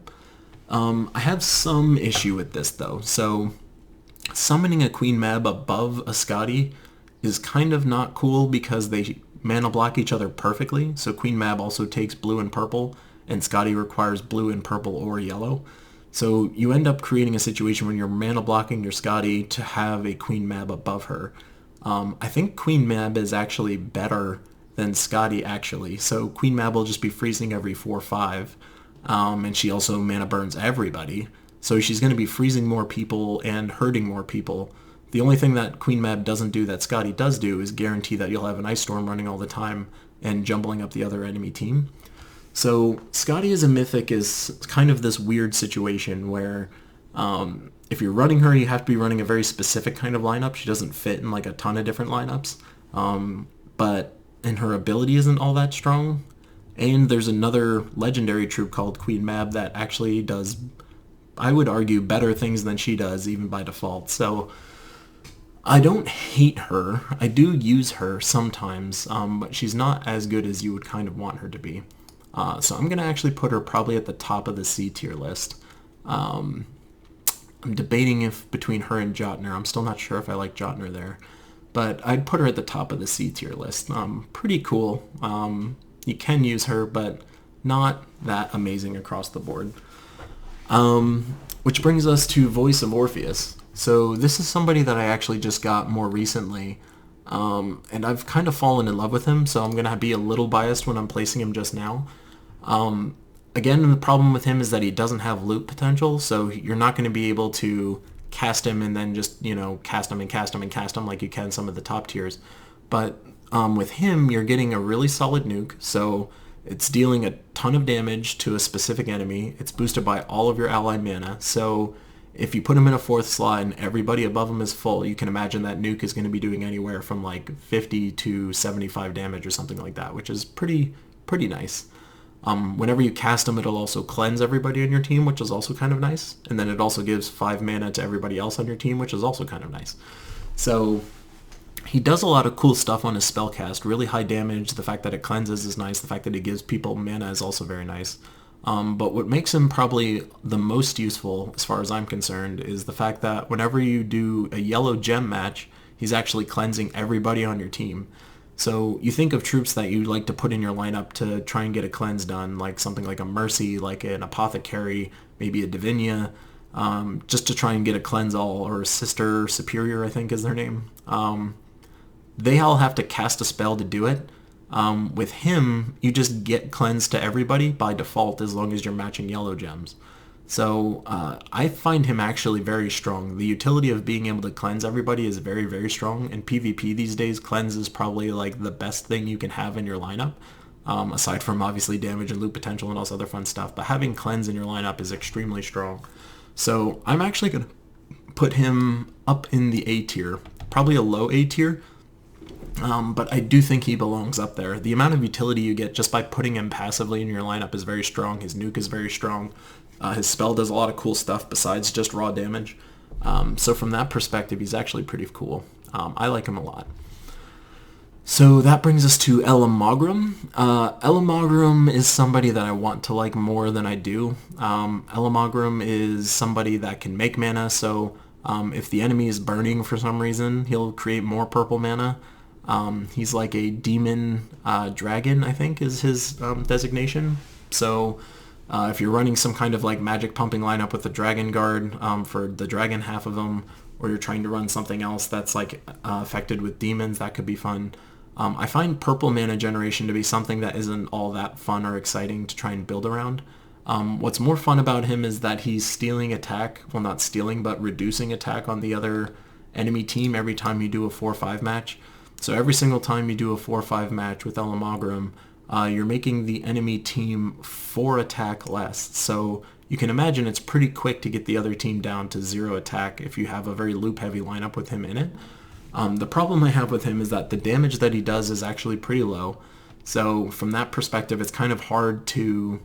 I have some issue with this though. So summoning a Queen Mab above a Skadi is kind of not cool because they mana block each other perfectly. So Queen Mab also takes blue and purple, and Skadi requires blue and purple or yellow. So you end up creating a situation when you're mana blocking your Skadi to have a Queen Mab above her. I think Queen Mab is actually better than Skadi actually. So Queen Mab will just be freezing every 4-5, and she also mana burns everybody. So she's going to be freezing more people and hurting more people. The only thing that Queen Mab doesn't do that Skadi does do is guarantee that you'll have an Ice Storm running all the time and jumbling up the other enemy team. So Skadi as a mythic is kind of this weird situation where if you're running her, you have to be running a very specific kind of lineup. She doesn't fit in like a ton of different lineups, and her ability isn't all that strong. And there's another legendary troop called Queen Mab that actually does, I would argue, better things than she does even by default. So I don't hate her. I do use her sometimes, but she's not as good as you would kind of want her to be. So I'm going to actually put her probably at the top of the C tier list. I'm debating if between her and Jotnar. I'm still not sure if I like Jotnar there. But I'd put her at the top of the C tier list. Pretty cool. You can use her, but not that amazing across the board. Which brings us to Voice of Morpheus. So this is somebody that I actually just got more recently, and I've kind of fallen in love with him, so I'm going to be a little biased when I'm placing him just now. Again, the problem with him is that he doesn't have loop potential, so you're not going to be able to cast him and then just, cast him and cast him and cast him like you can some of the top tiers. But with him, you're getting a really solid nuke, so it's dealing a ton of damage to a specific enemy. It's boosted by all of your ally mana, so if you put him in a 4th slot and everybody above him is full, you can imagine that nuke is going to be doing anywhere from like 50 to 75 damage or something like that, which is pretty nice. Whenever you cast him, it'll also cleanse everybody on your team, which is also kind of nice. And then it also gives 5 mana to everybody else on your team, which is also kind of nice. So he does a lot of cool stuff on his spellcast. Really high damage. The fact that it cleanses is nice. The fact that it gives people mana is also very nice. But what makes him probably the most useful, as far as I'm concerned, is the fact that whenever you do a yellow gem match, he's actually cleansing everybody on your team. So you think of troops that you like to put in your lineup to try and get a cleanse done, like something like a Mercy, like an Apothecary, maybe a Divinia, just to try and get a cleanse all, or Sister Superior, I think is their name. They all have to cast a spell to do it. With him, you just get cleanse to everybody by default as long as you're matching yellow gems. So I find him actually very strong. The utility of being able to cleanse everybody is very, very strong. In PvP these days, cleanse is probably like the best thing you can have in your lineup, aside from obviously damage and loot potential and all this other fun stuff. But having cleanse in your lineup is extremely strong. So I'm actually going to put him up in the A tier, probably a low A tier. But I do think he belongs up there. The amount of utility you get just by putting him passively in your lineup is very strong. His nuke is very strong. His spell does a lot of cool stuff besides just raw damage. So from that perspective, he's actually pretty cool. I like him a lot. So that brings us to Elamogrum. Elamogrum is somebody that I want to like more than I do. Elamogrum is somebody that can make mana, so if the enemy is burning for some reason, he'll create more purple mana. He's like a demon dragon, I think, is his designation. So if you're running some kind of like magic pumping lineup with the Dragon Guard for the dragon half of them, or you're trying to run something else that's like affected with demons, that could be fun. I find purple mana generation to be something that isn't all that fun or exciting to try and build around. What's more fun about him is that he's stealing attack, well not stealing, but reducing attack on the other enemy team every time you do a 4-5 match. So every single time you do a 4-5 match with Elamogrum, you're making the enemy team 4 attack less. So you can imagine it's pretty quick to get the other team down to 0 attack if you have a very loop heavy lineup with him in it. The problem I have with him is that the damage that he does is actually pretty low. So from that perspective, it's kind of hard to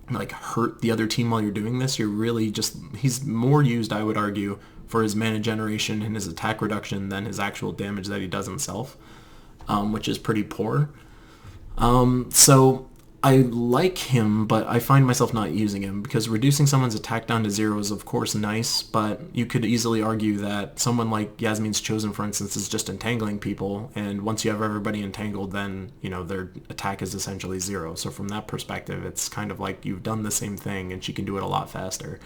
like hurt the other team while you're doing this. You're really just, he's more used, I would argue, for his mana generation and his attack reduction than his actual damage that he does himself, which is pretty poor. So I like him, but I find myself not using him because reducing someone's attack down to 0 is of course nice, but you could easily argue that someone like Yasmine's Chosen, for instance, is just entangling people, and once you have everybody entangled, then, you know, their attack is essentially 0. So from that perspective, it's kind of like you've done the same thing and she can do it a lot faster.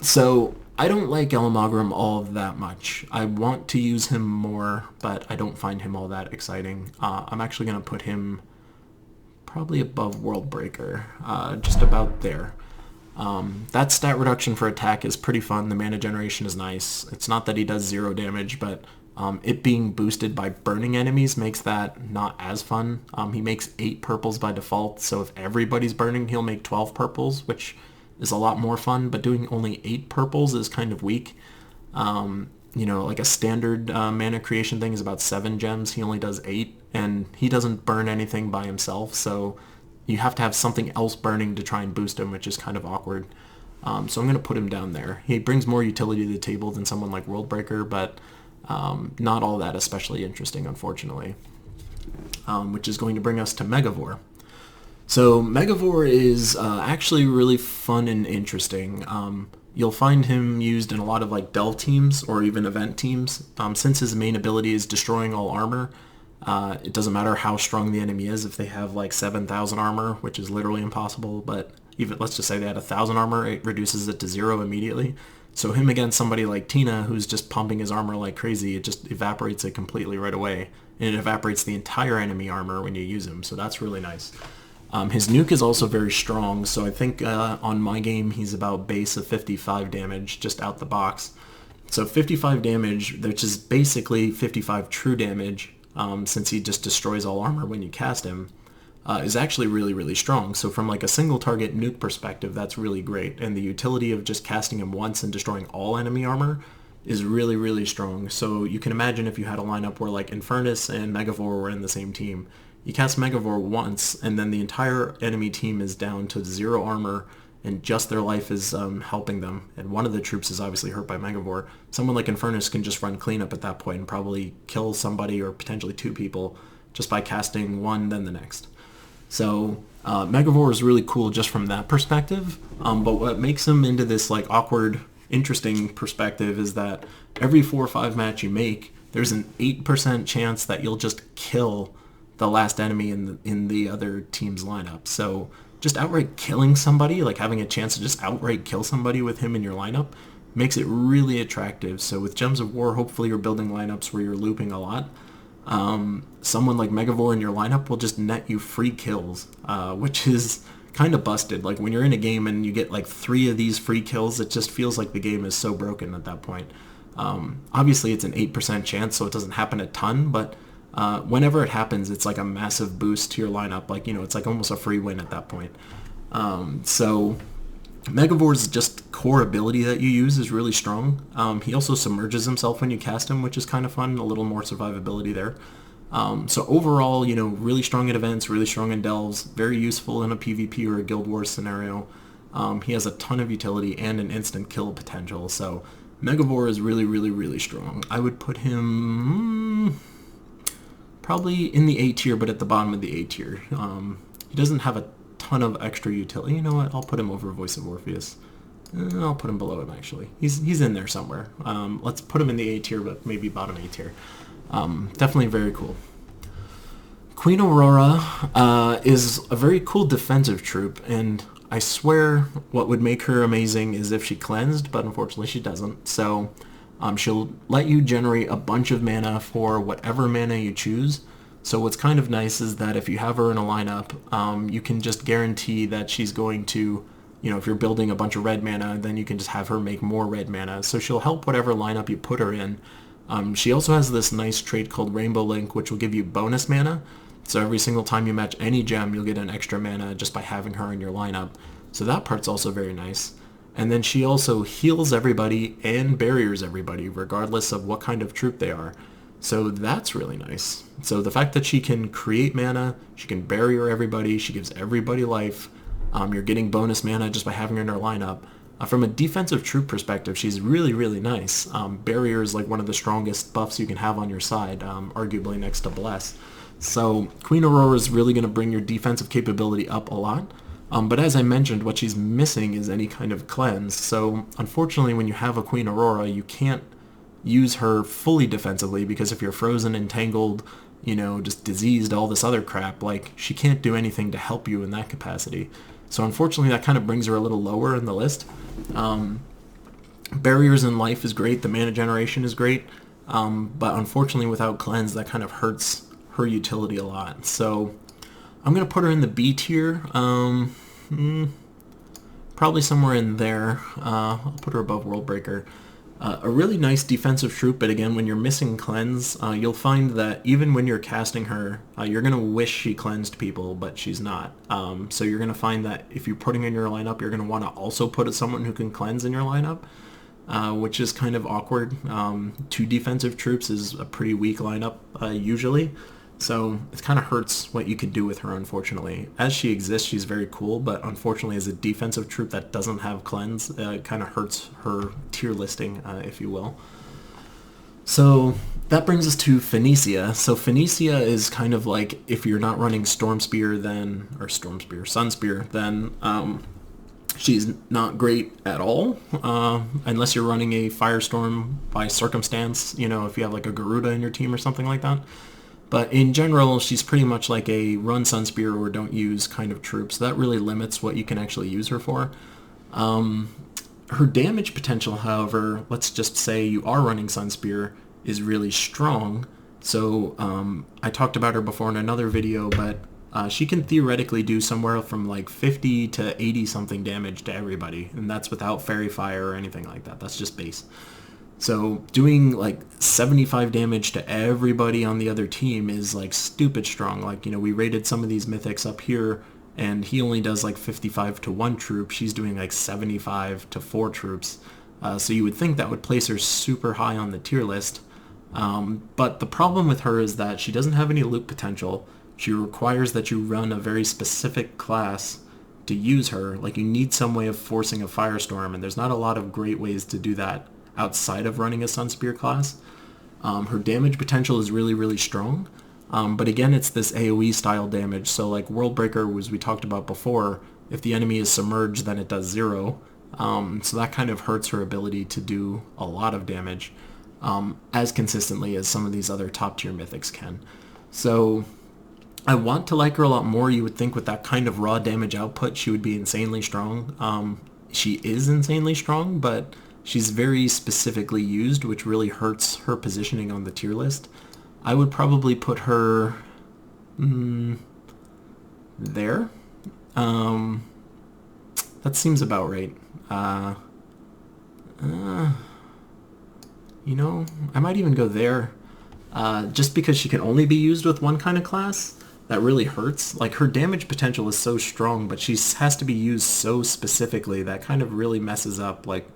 So I don't like Elamogrum all that much. I want to use him more, but I don't find him all that exciting. I'm actually going to put him probably above Worldbreaker, just about there. That stat reduction for attack is pretty fun. The mana generation is nice. It's not that he does 0 damage, but it being boosted by burning enemies makes that not as fun. He makes 8 purples by default, so if everybody's burning, he'll make 12 purples, which is a lot more fun, but doing only 8 purples is kind of weak. You know, like a standard mana creation thing is about 7 gems. He only does 8, and he doesn't burn anything by himself, so you have to have something else burning to try and boost him, which is kind of awkward. So I'm going to put him down there. He brings more utility to the table than someone like Worldbreaker, but not all that especially interesting, unfortunately. Which is going to bring us to Megavore. So Megavore is actually really fun and interesting. You'll find him used in a lot of like delve teams or even event teams. Since his main ability is destroying all armor, it doesn't matter how strong the enemy is. If they have like 7,000 armor, which is literally impossible, but even let's just say they had 1,000 armor, it reduces it to 0 immediately. So him against somebody like Tina, who's just pumping his armor like crazy, it just evaporates it completely right away. And it evaporates the entire enemy armor when you use him, so that's really nice. His nuke is also very strong, so I think on my game he's about base of 55 damage just out the box. So 55 damage, which is basically 55 true damage, since he just destroys all armor when you cast him, is actually really, really strong. So from like a single target nuke perspective, that's really great. And the utility of just casting him once and destroying all enemy armor is really, really strong. So you can imagine if you had a lineup where like Infernus and Megavore were in the same team. You cast Megavore once, and then the entire enemy team is down to 0 armor, and just their life is helping them. And one of the troops is obviously hurt by Megavore. Someone like Infernus can just run cleanup at that point and probably kill somebody or potentially 2 people just by casting one, then the next. So Megavore is really cool just from that perspective. But what makes him into this like awkward, interesting perspective is that every 4 or 5 match you make, there's an 8% chance that you'll just kill the last enemy in the other team's lineup. So just outright killing somebody, like having a chance to just outright kill somebody with him in your lineup, makes it really attractive. So with Gems of War, hopefully you're building lineups where you're looping a lot. Someone like Megavore in your lineup will just net you free kills, which is kind of busted. Like when you're in a game and you get like 3 of these free kills, it just feels like the game is so broken at that point. Obviously it's an 8% chance, so it doesn't happen a ton, but whenever it happens, it's like a massive boost to your lineup. Like, you know, it's like almost a free win at that point. So Megavore's just core ability that you use is really strong. He also submerges himself when you cast him, which is kind of fun, a little more survivability there. So overall, you know, really strong in events, really strong in delves, very useful in a PvP or a Guild Wars scenario. He has a ton of utility and an instant kill potential, so Megavore is really, really, really strong. I would put him Probably in the A tier, but at the bottom of the A tier. He doesn't have a ton of extra utility. You know what? I'll put him over Voice of Morpheus. I'll put him below him, actually. He's in there somewhere. Let's put him in the A tier, but maybe bottom A tier. Definitely very cool. Queen Aurora is a very cool defensive troop, and I swear what would make her amazing is if she cleansed, but unfortunately she doesn't. So she'll let you generate a bunch of mana for whatever mana you choose. So what's kind of nice is that if you have her in a lineup, you can just guarantee that she's going to, you know, if you're building a bunch of red mana, then you can just have her make more red mana. So she'll help whatever lineup you put her in. She also has this nice trait called Rainbow Link, which will give you bonus mana. So every single time you match any gem, you'll get an extra mana just by having her in your lineup. So that part's also very nice. And then she also heals everybody and barriers everybody, regardless of what kind of troop they are. So that's really nice. So the fact that she can create mana, she can barrier everybody, she gives everybody life. You're getting bonus mana just by having her in her lineup. From a defensive troop perspective, she's really, really nice. Barrier is like one of the strongest buffs you can have on your side, arguably next to Bless. So Queen Aurora is really going to bring your defensive capability up a lot. But as I mentioned, what she's missing is any kind of cleanse. So unfortunately, when you have a Queen Aurora, you can't use her fully defensively, because if you're frozen, entangled, you know, just diseased, all this other crap, like, she can't do anything to help you in that capacity. So unfortunately, that kind of brings her a little lower in the list. Barriers in life is great, the mana generation is great, but unfortunately without cleanse, that kind of hurts her utility a lot. So I'm going to put her in the B tier, probably somewhere in there. I'll put her above Worldbreaker. A really nice defensive troop, but again, when you're missing cleanse, you'll find that even when you're casting her, you're going to wish she cleansed people, but she's not. So you're going to find that if you're putting her in your lineup, you're going to want to also put someone who can cleanse in your lineup, which is kind of awkward. Two defensive troops is a pretty weak lineup, usually. So it kind of hurts what you can do with her, unfortunately. As she exists, she's very cool, but unfortunately as a defensive troop that doesn't have cleanse, it kind of hurts her tier listing, if you will. So that brings us to Finesse. So Finesse is kind of like, if you're not running Sunspear, then she's not great at all, unless you're running a Firestorm by circumstance, you know, if you have like a Garuda in your team or something like that. But in general, she's pretty much like a run Sunspear or don't use kind of troop, so that really limits what you can actually use her for. Her damage potential, however, let's just say you are running Sunspear, is really strong. So I talked about her before in another video, but she can theoretically do somewhere from like 50 to 80 something damage to everybody, and that's without Fairy Fire or anything like that. That's just base. So doing like 75 damage to everybody on the other team is like stupid strong. Like, you know, we rated some of these mythics up here, and he only does like 55 to 1 troop. She's doing like 75 to 4 troops. So you would think that would place her super high on the tier list. But the problem with her is that she doesn't have any loop potential. She requires that you run a very specific class to use her. Like, you need some way of forcing a Firestorm, and there's not a lot of great ways to do that outside of running a Sunspear class. Her damage potential is really, really strong. But again, it's this AoE style damage. So like Worldbreaker, as we talked about before, if the enemy is submerged, then it does 0. So that kind of hurts her ability to do a lot of damage as consistently as some of these other top tier mythics can. So I want to like her a lot more. You would think with that kind of raw damage output, she would be insanely strong. She is insanely strong, but she's very specifically used, which really hurts her positioning on the tier list. I would probably put her there. That seems about right. You know, I might even go there. Just because she can only be used with one kind of class, that really hurts. Like, her damage potential is so strong, but she has to be used so specifically that kind of really messes up, like,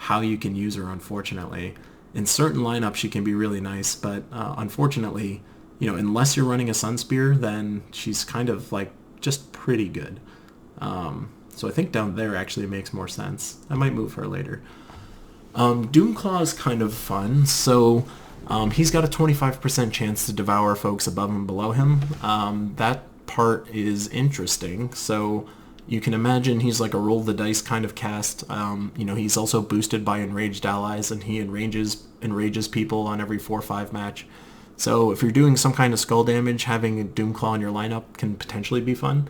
how you can use her, unfortunately. In certain lineups, she can be really nice, but unfortunately, you know, unless you're running a Sunspear, then she's kind of, like, just pretty good. So I think down there actually makes more sense. I might move her later. Doomclaw is kind of fun. So He's got a 25% chance to devour folks above and below him. That part is interesting. So you can imagine he's like a roll the dice kind of cast. He's also boosted by enraged allies, and he enrages people on every 4-5 match. So if you're doing some kind of skull damage, having a Doomclaw in your lineup can potentially be fun.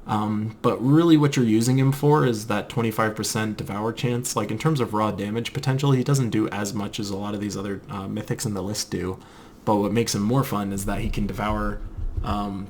But really what you're using him for is that 25% devour chance. Like in terms of raw damage potential, he doesn't do as much as a lot of these other mythics in the list do. But what makes him more fun is that he can devour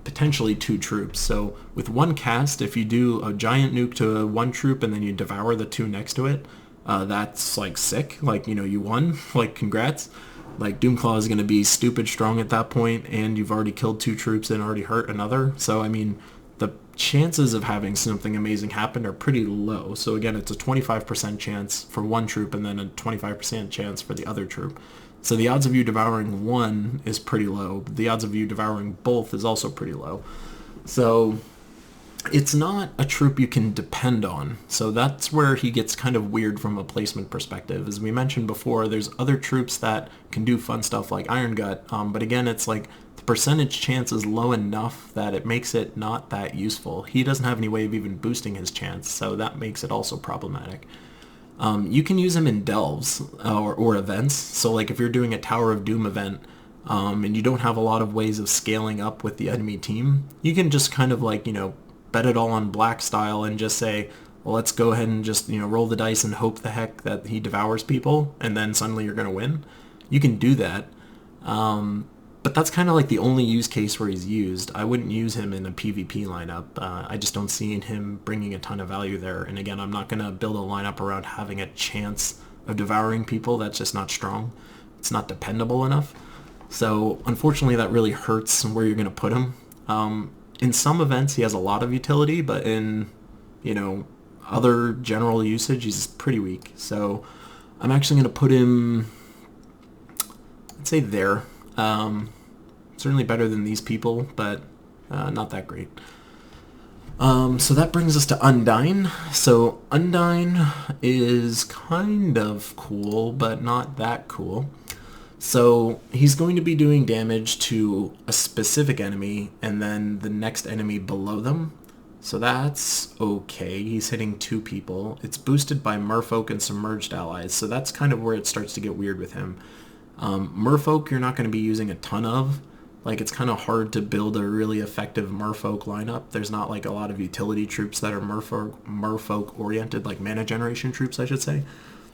potentially 2 troops. So with one cast, if you do a giant nuke to one troop and then you devour the 2 next to it, that's like sick. Like, you won. Like, congrats. Like, Doomclaw is going to be stupid strong at that point, and you've already killed 2 troops and already hurt another. So, I mean, the chances of having something amazing happen are pretty low. So again, it's a 25% chance for one troop and then a 25% chance for the other troop. So the odds of you devouring one is pretty low. The odds of you devouring both is also pretty low. So it's not a troop you can depend on. So that's where he gets kind of weird from a placement perspective. As we mentioned before, there's other troops that can do fun stuff like Irongut, but again, it's like the percentage chance is low enough that it makes it not that useful. He doesn't have any way of even boosting his chance, so that makes it also problematic. You can use him in delves or events. So like if you're doing a Tower of Doom event, and you don't have a lot of ways of scaling up with the enemy team, you can just kind of like, bet it all on black style and just say, well, let's go ahead and just, roll the dice and hope the heck that he devours people, and then suddenly you're going to win. You can do that. But that's kind of like the only use case where he's used. I wouldn't use him in a PvP lineup. I just don't see him bringing a ton of value there. And again, I'm not going to build a lineup around having a chance of devouring people. That's just not strong. It's not dependable enough. So unfortunately, that really hurts where you're going to put him. In some events, he has a lot of utility, but in, other general usage, he's pretty weak. So I'm actually going to put him, I'd say there. Certainly better than these people, but not that great. So that brings us to Undine. So Undine is kind of cool, but not that cool. So he's going to be doing damage to a specific enemy and then the next enemy below them. So that's okay. He's hitting 2 people. It's boosted by merfolk and submerged allies. So that's kind of where it starts to get weird with him. Merfolk you're not going to be using a ton of. Like, it's kind of hard to build a really effective merfolk lineup. There's not like a lot of utility troops that are merfolk oriented, like mana generation troops, I should say.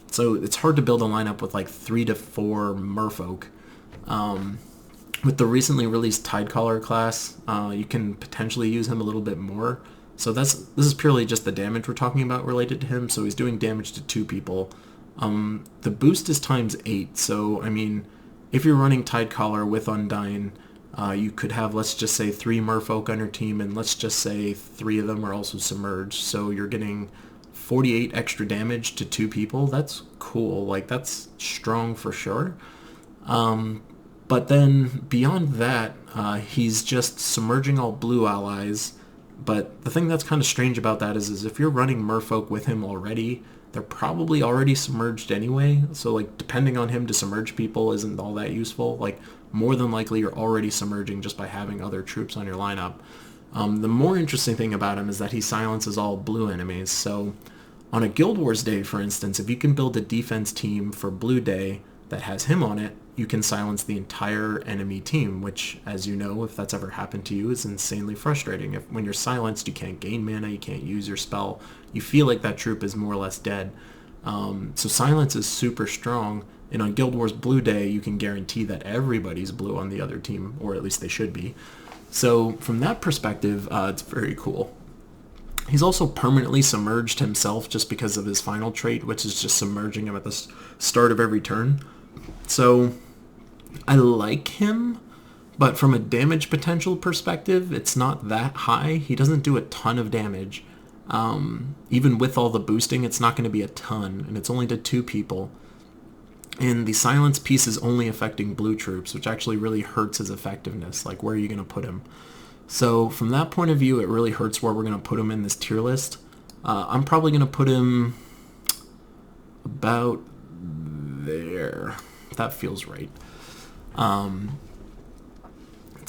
So it's hard to build a lineup with like 3 to 4 merfolk. With the recently released Tidecaller class, you can potentially use him a little bit more. So this is purely just the damage we're talking about related to him. So he's doing damage to 2 people. The boost is times 8. So I mean, if you're running Tidecaller with Undine, you could have, let's just say, 3 merfolk on your team, and let's just say 3 of them are also submerged. So you're getting 48 extra damage to 2 people. That's cool. Like, that's strong for sure. But then beyond that, he's just submerging all blue allies. But the thing that's kind of strange about that is if you're running merfolk with him already, they're probably already submerged anyway. So like, depending on him to submerge people isn't all that useful. Like, more than likely you're already submerging just by having other troops on your lineup. The more interesting thing about him is that he silences all blue enemies. So on a Guild Wars day, for instance, if you can build a defense team for blue day that has him on it, you can silence the entire enemy team, which, as you know, if that's ever happened to you, is insanely frustrating. When you're silenced, you can't gain mana, you can't use your spell. You feel like that troop is more or less dead. So silence is super strong, and on Guild Wars Blue Day, you can guarantee that everybody's blue on the other team, or at least they should be. So from that perspective, it's very cool. He's also permanently submerged himself just because of his final trait, which is just submerging him at the start of every turn. So I like him, but from a damage potential perspective, it's not that high. He doesn't do a ton of damage. Even with all the boosting, it's not going to be a ton, and it's only to 2 people. And the silence piece is only affecting blue troops, which actually really hurts his effectiveness. Like, where are you going to put him? So from that point of view, it really hurts where we're going to put him in this tier list. I'm probably going to put him about there. That feels right. It's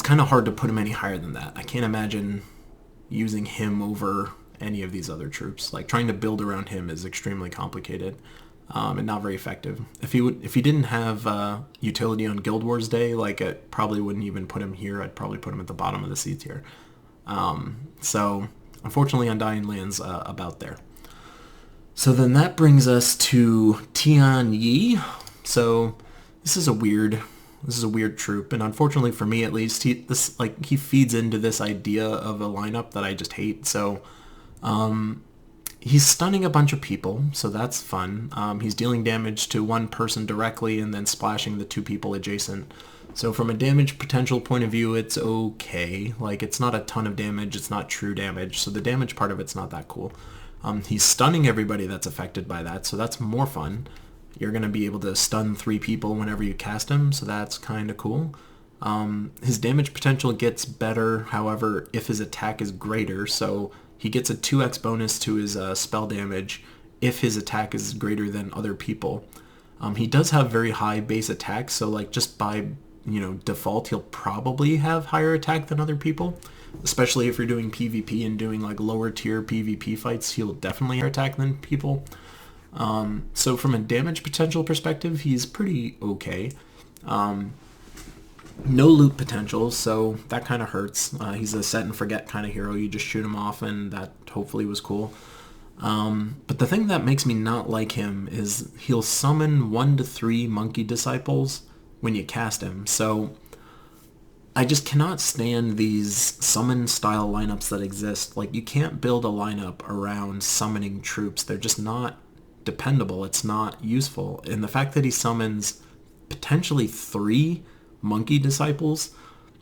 kind of hard to put him any higher than that. I can't imagine using him over any of these other troops. Like, trying to build around him is extremely complicated, and not very effective. If he didn't have utility on Guild Wars Day, like, I probably wouldn't even put him here. I'd probably put him at the bottom of the C tier. So unfortunately, Undine lands about there. So then that brings us to Tian-Yi. So this is a weird troop, and unfortunately for me at least, he feeds into this idea of a lineup that I just hate. So he's stunning a bunch of people, so that's fun. He's dealing damage to one person directly and then splashing the two people adjacent. So from a damage potential point of view, it's okay. Like, it's not a ton of damage, it's not true damage, so the damage part of it's not that cool. He's stunning everybody that's affected by that, so that's more fun. You're going to be able to stun 3 people whenever you cast him, so that's kind of cool. His damage potential gets better, however, if his attack is greater, so he gets a 2x bonus to his spell damage if his attack is greater than other people. He does have very high base attack, so like just by default, he'll probably have higher attack than other people. Especially if you're doing PvP and doing like lower tier PvP fights, he'll definitely higher attack than people. So from a damage potential perspective, he's pretty okay. No loot potential, so that kind of hurts. He's a set and forget kind of hero. You just shoot him off, and that hopefully was cool. But the thing that makes me not like him is he'll summon 1 to 3 monkey disciples when you cast him. So I just cannot stand these summon style lineups that exist. Like, you can't build a lineup around summoning troops. They're just not dependable. It's not useful. And the fact that he summons potentially 3 monkey disciples,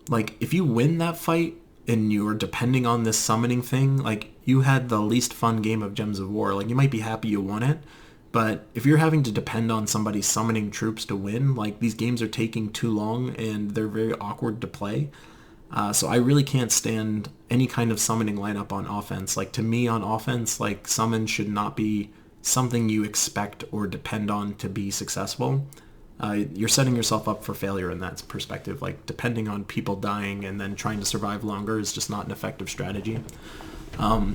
like, if you win that fight and you're depending on this summoning thing, like, you had the least fun game of Gems of War. Like, you might be happy you won it, but if you're having to depend on somebody summoning troops to win, like, these games are taking too long and they're very awkward to play. So I really can't stand any kind of summoning lineup on offense. Like, to me, on offense, like, summon should not be something you expect or depend on to be successful. You're setting yourself up for failure in that perspective. Like, depending on people dying and then trying to survive longer is just not an effective strategy.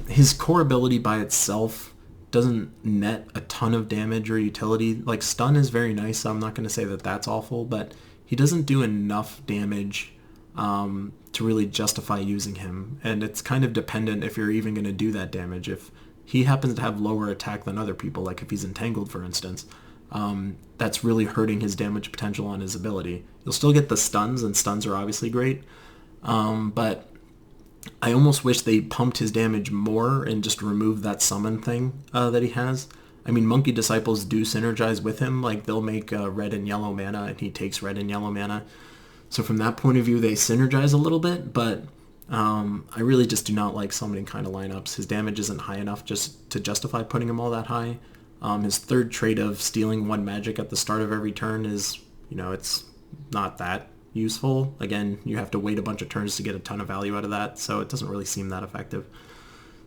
His core ability by itself doesn't net a ton of damage or utility. Like, stun is very nice, so I'm not going to say that that's awful, but he doesn't do enough damage to really justify using him. And it's kind of dependent if you're even going to do that damage. If he happens to have lower attack than other people, like if he's entangled, for instance, that's really hurting his damage potential on his ability. You'll still get the stuns, and stuns are obviously great, but I almost wish they pumped his damage more and just removed that summon thing that he has. I mean, Monkey Disciples do synergize with him. Like, they'll make red and yellow mana, and he takes red and yellow mana. So from that point of view, they synergize a little bit, but I really just do not like summoning kind of lineups. His damage isn't high enough just to justify putting him all that high. His third trait of stealing 1 magic at the start of every turn is, it's not that useful. Again, you have to wait a bunch of turns to get a ton of value out of that, so it doesn't really seem that effective.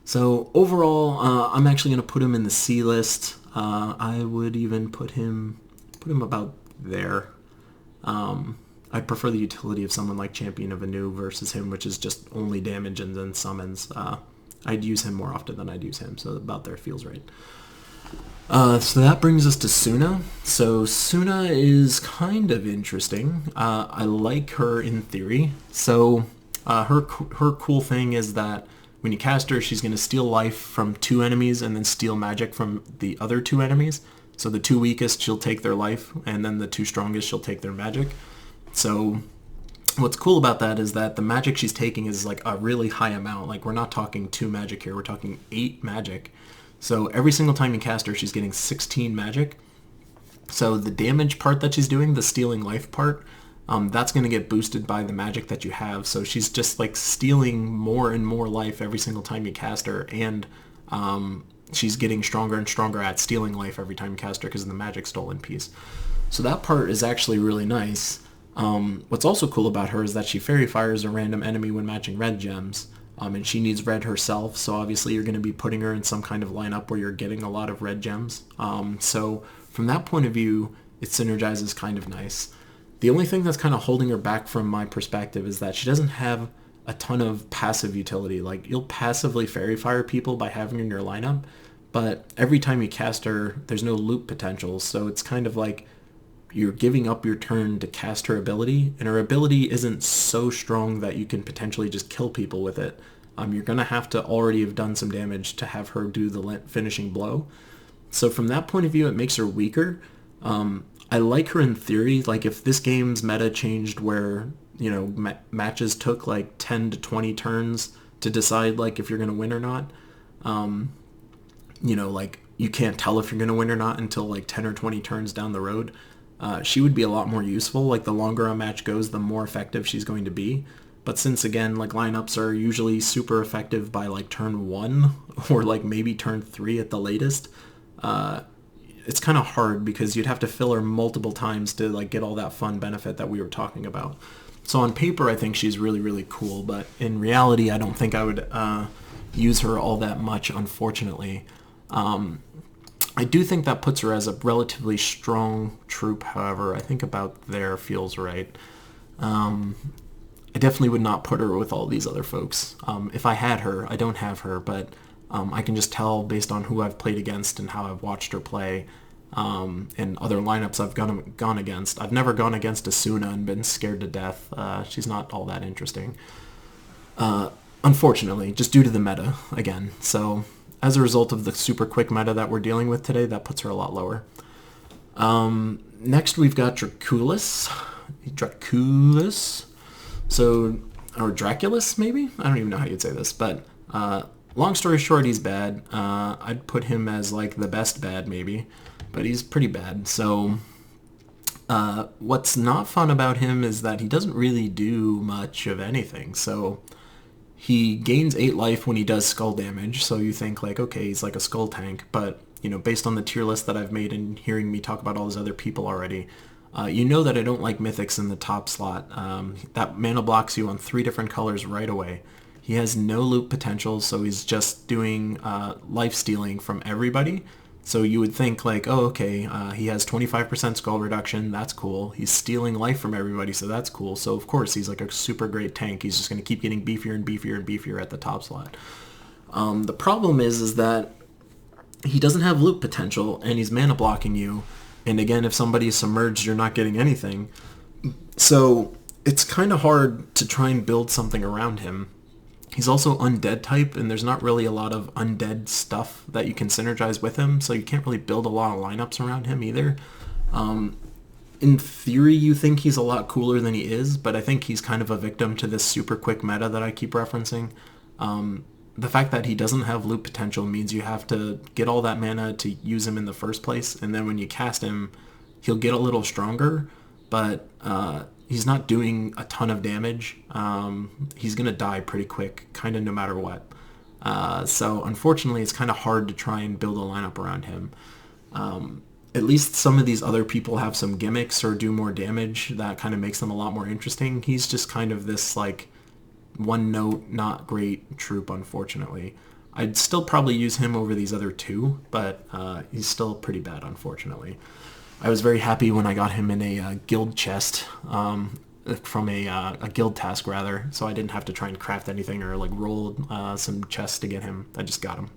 So overall, I'm actually going to put him in the C list. I would even put him about there. I prefer the utility of someone like Champion of Anu versus him, which is just only damage and then summons. I'd use him more often than I'd use him, so about there feels right. So that brings us to Sunnah. So Sunnah is kind of interesting. I like her in theory. So her cool thing is that when you cast her, she's going to steal life from 2 enemies and then steal magic from the other 2 enemies. So the 2 weakest, she'll take their life, and then the 2 strongest, she'll take their magic. So what's cool about that is that the magic she's taking is like a really high amount. Like, we're not talking 2 magic here, we're talking 8 magic. So every single time you cast her, she's getting 16 magic. So the damage part that she's doing, the stealing life part, that's going to get boosted by the magic that you have. So she's just like stealing more and more life every single time you cast her, and she's getting stronger and stronger at stealing life every time you cast her because of the magic stolen piece. So that part is actually really nice. What's also cool about her is that she fairy fires a random enemy when matching red gems. And she needs red herself, so obviously you're going to be putting her in some kind of lineup where you're getting a lot of red gems. So from that point of view, it synergizes kind of nice. The only thing that's kind of holding her back from my perspective is that she doesn't have a ton of passive utility. Like, you'll passively fairy fire people by having her in your lineup, but every time you cast her, there's no loop potential, so it's kind of like you're giving up your turn to cast her ability, and her ability isn't so strong that you can potentially just kill people with it. You're going to have to already have done some damage to have her do the finishing blow. So from that point of view, it makes her weaker. I like her in theory. Like, if this game's meta changed where, you know, matches took like 10 to 20 turns to decide like if you're going to win or not, you know, like, you can't tell if you're going to win or not until like 10 or 20 turns down the road, she would be a lot more useful. Like, the longer a match goes, the more effective she's going to be. But since, again, like, lineups are usually super effective by like turn 1 or like maybe turn 3 at the latest, it's kind of hard because you'd have to fill her multiple times to like get all that fun benefit that we were talking about. So on paper, I think she's really, really cool, but in reality, I don't think I would use her all that much, unfortunately. I do think that puts her as a relatively strong troop, however. I think about there feels right. I definitely would not put her with all these other folks. If I had her, I don't have her, but I can just tell based on who I've played against and how I've watched her play, and other lineups I've gone against. I've never gone against a Sunnah and been scared to death. She's not all that interesting. Unfortunately, just due to the meta, again. So, as a result of the super quick meta that we're dealing with today, that puts her a lot lower. Next, we've got Drakulus. So, or Draculus, maybe? I don't even know how you'd say this, but long story short, he's bad. I'd put him as like the best bad, maybe, but he's pretty bad. So what's not fun about him is that he doesn't really do much of anything. So he gains 8 life when he does skull damage, so you think like, okay, he's like a skull tank, but you know, based on the tier list that I've made and hearing me talk about all these other people already, you know that I don't like mythics in the top slot. That mana blocks you on 3 different colors right away. He has no loop potential, so he's just doing life stealing from everybody. So you would think like, oh, okay, he has 25% skull reduction, that's cool. He's stealing life from everybody, so that's cool. So of course he's like a super great tank. He's just going to keep getting beefier and beefier and beefier at the top slot. The problem is that he doesn't have loop potential, and he's mana blocking you. And again, if somebody is submerged, you're not getting anything. So it's kind of hard to try and build something around him. He's also undead type, and there's not really a lot of undead stuff that you can synergize with him, so you can't really build a lot of lineups around him either. In theory, you think he's a lot cooler than he is, but I think he's kind of a victim to this super quick meta that I keep referencing. The fact that he doesn't have loop potential means you have to get all that mana to use him in the first place, and then when you cast him, he'll get a little stronger, but he's not doing a ton of damage. He's going to die pretty quick, kind of no matter what. So unfortunately, it's kind of hard to try and build a lineup around him. At least some of these other people have some gimmicks or do more damage that kind of makes them a lot more interesting. He's just kind of this like one note, not great troop, unfortunately. I'd still probably use him over these other 2, but he's still pretty bad, unfortunately. I was very happy when I got him in a guild chest, from a guild task rather, so I didn't have to try and craft anything or like roll some chests to get him. I just got him.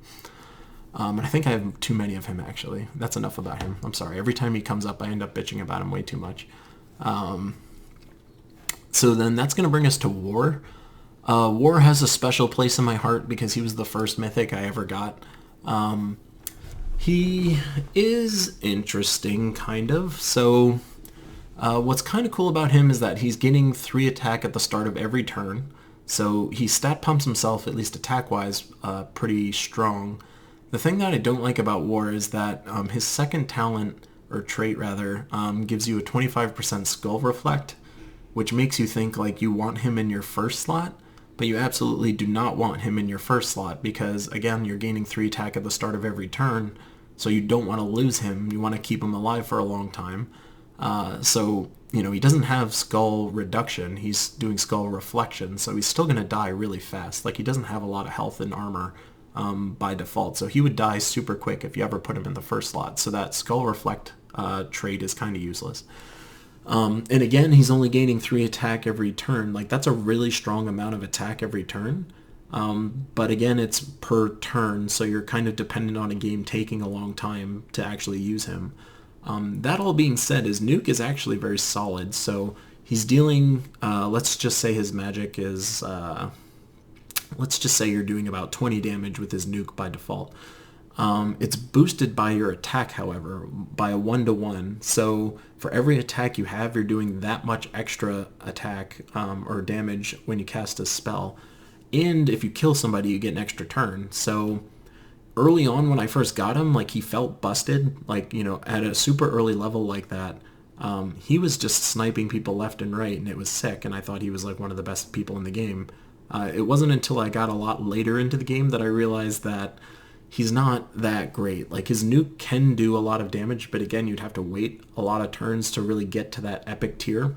And I think I have too many of him, actually. That's enough about him. I'm sorry. Every time he comes up, I end up bitching about him way too much. So then that's going to bring us to War. War has a special place in my heart because he was the first mythic I ever got. He is interesting, kind of. So what's kind of cool about him is that he's getting 3 attack at the start of every turn. So he stat pumps himself, at least attack-wise, pretty strong. The thing that I don't like about War is that his second talent, or trait rather, gives you a 25% skull reflect, which makes you think like you want him in your first slot, but you absolutely do not want him in your first slot because, again, you're gaining 3 attack at the start of every turn, so you don't want to lose him. You want to keep him alive for a long time. So, you know, he doesn't have skull reduction. He's doing skull reflection, so he's still going to die really fast. Like, he doesn't have a lot of health and armor by default, so he would die super quick if you ever put him in the first slot. So that skull reflect trait is kind of useless. And again, he's only gaining 3 attack every turn. Like, that's a really strong amount of attack every turn. But again, it's per turn, so you're kind of dependent on a game taking a long time to actually use him. That all being said, his nuke is actually very solid. So he's dealing, let's just say his magic is, let's just say you're doing about 20 damage with his nuke by default. It's boosted by your attack, however, by a 1-to-1. So for every attack you have, you're doing that much extra attack or damage when you cast a spell. And if you kill somebody, you get an extra turn. So early on when I first got him, like, he felt busted. Like, you know, at a super early level like that, he was just sniping people left and right, and it was sick. And I thought he was like one of the best people in the game. It wasn't until I got a lot later into the game that I realized that he's not that great. Like, his nuke can do a lot of damage, but again, you'd have to wait a lot of turns to really get to that epic tier.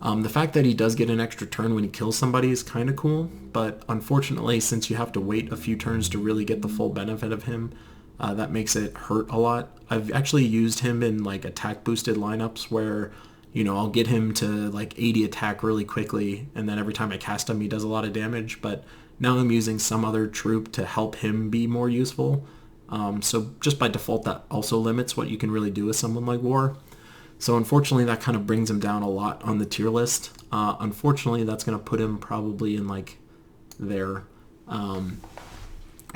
The fact that he does get an extra turn when he kills somebody is kind of cool, but unfortunately, since you have to wait a few turns to really get the full benefit of him, that makes it hurt a lot. I've actually used him in like attack boosted lineups where, you know, I'll get him to like 80 attack really quickly, and then every time I cast him, he does a lot of damage, but now I'm using some other troop to help him be more useful. So just by default, that also limits what you can really do with someone like War. So unfortunately, that kind of brings him down a lot on the tier list. Unfortunately, that's going to put him probably in like there.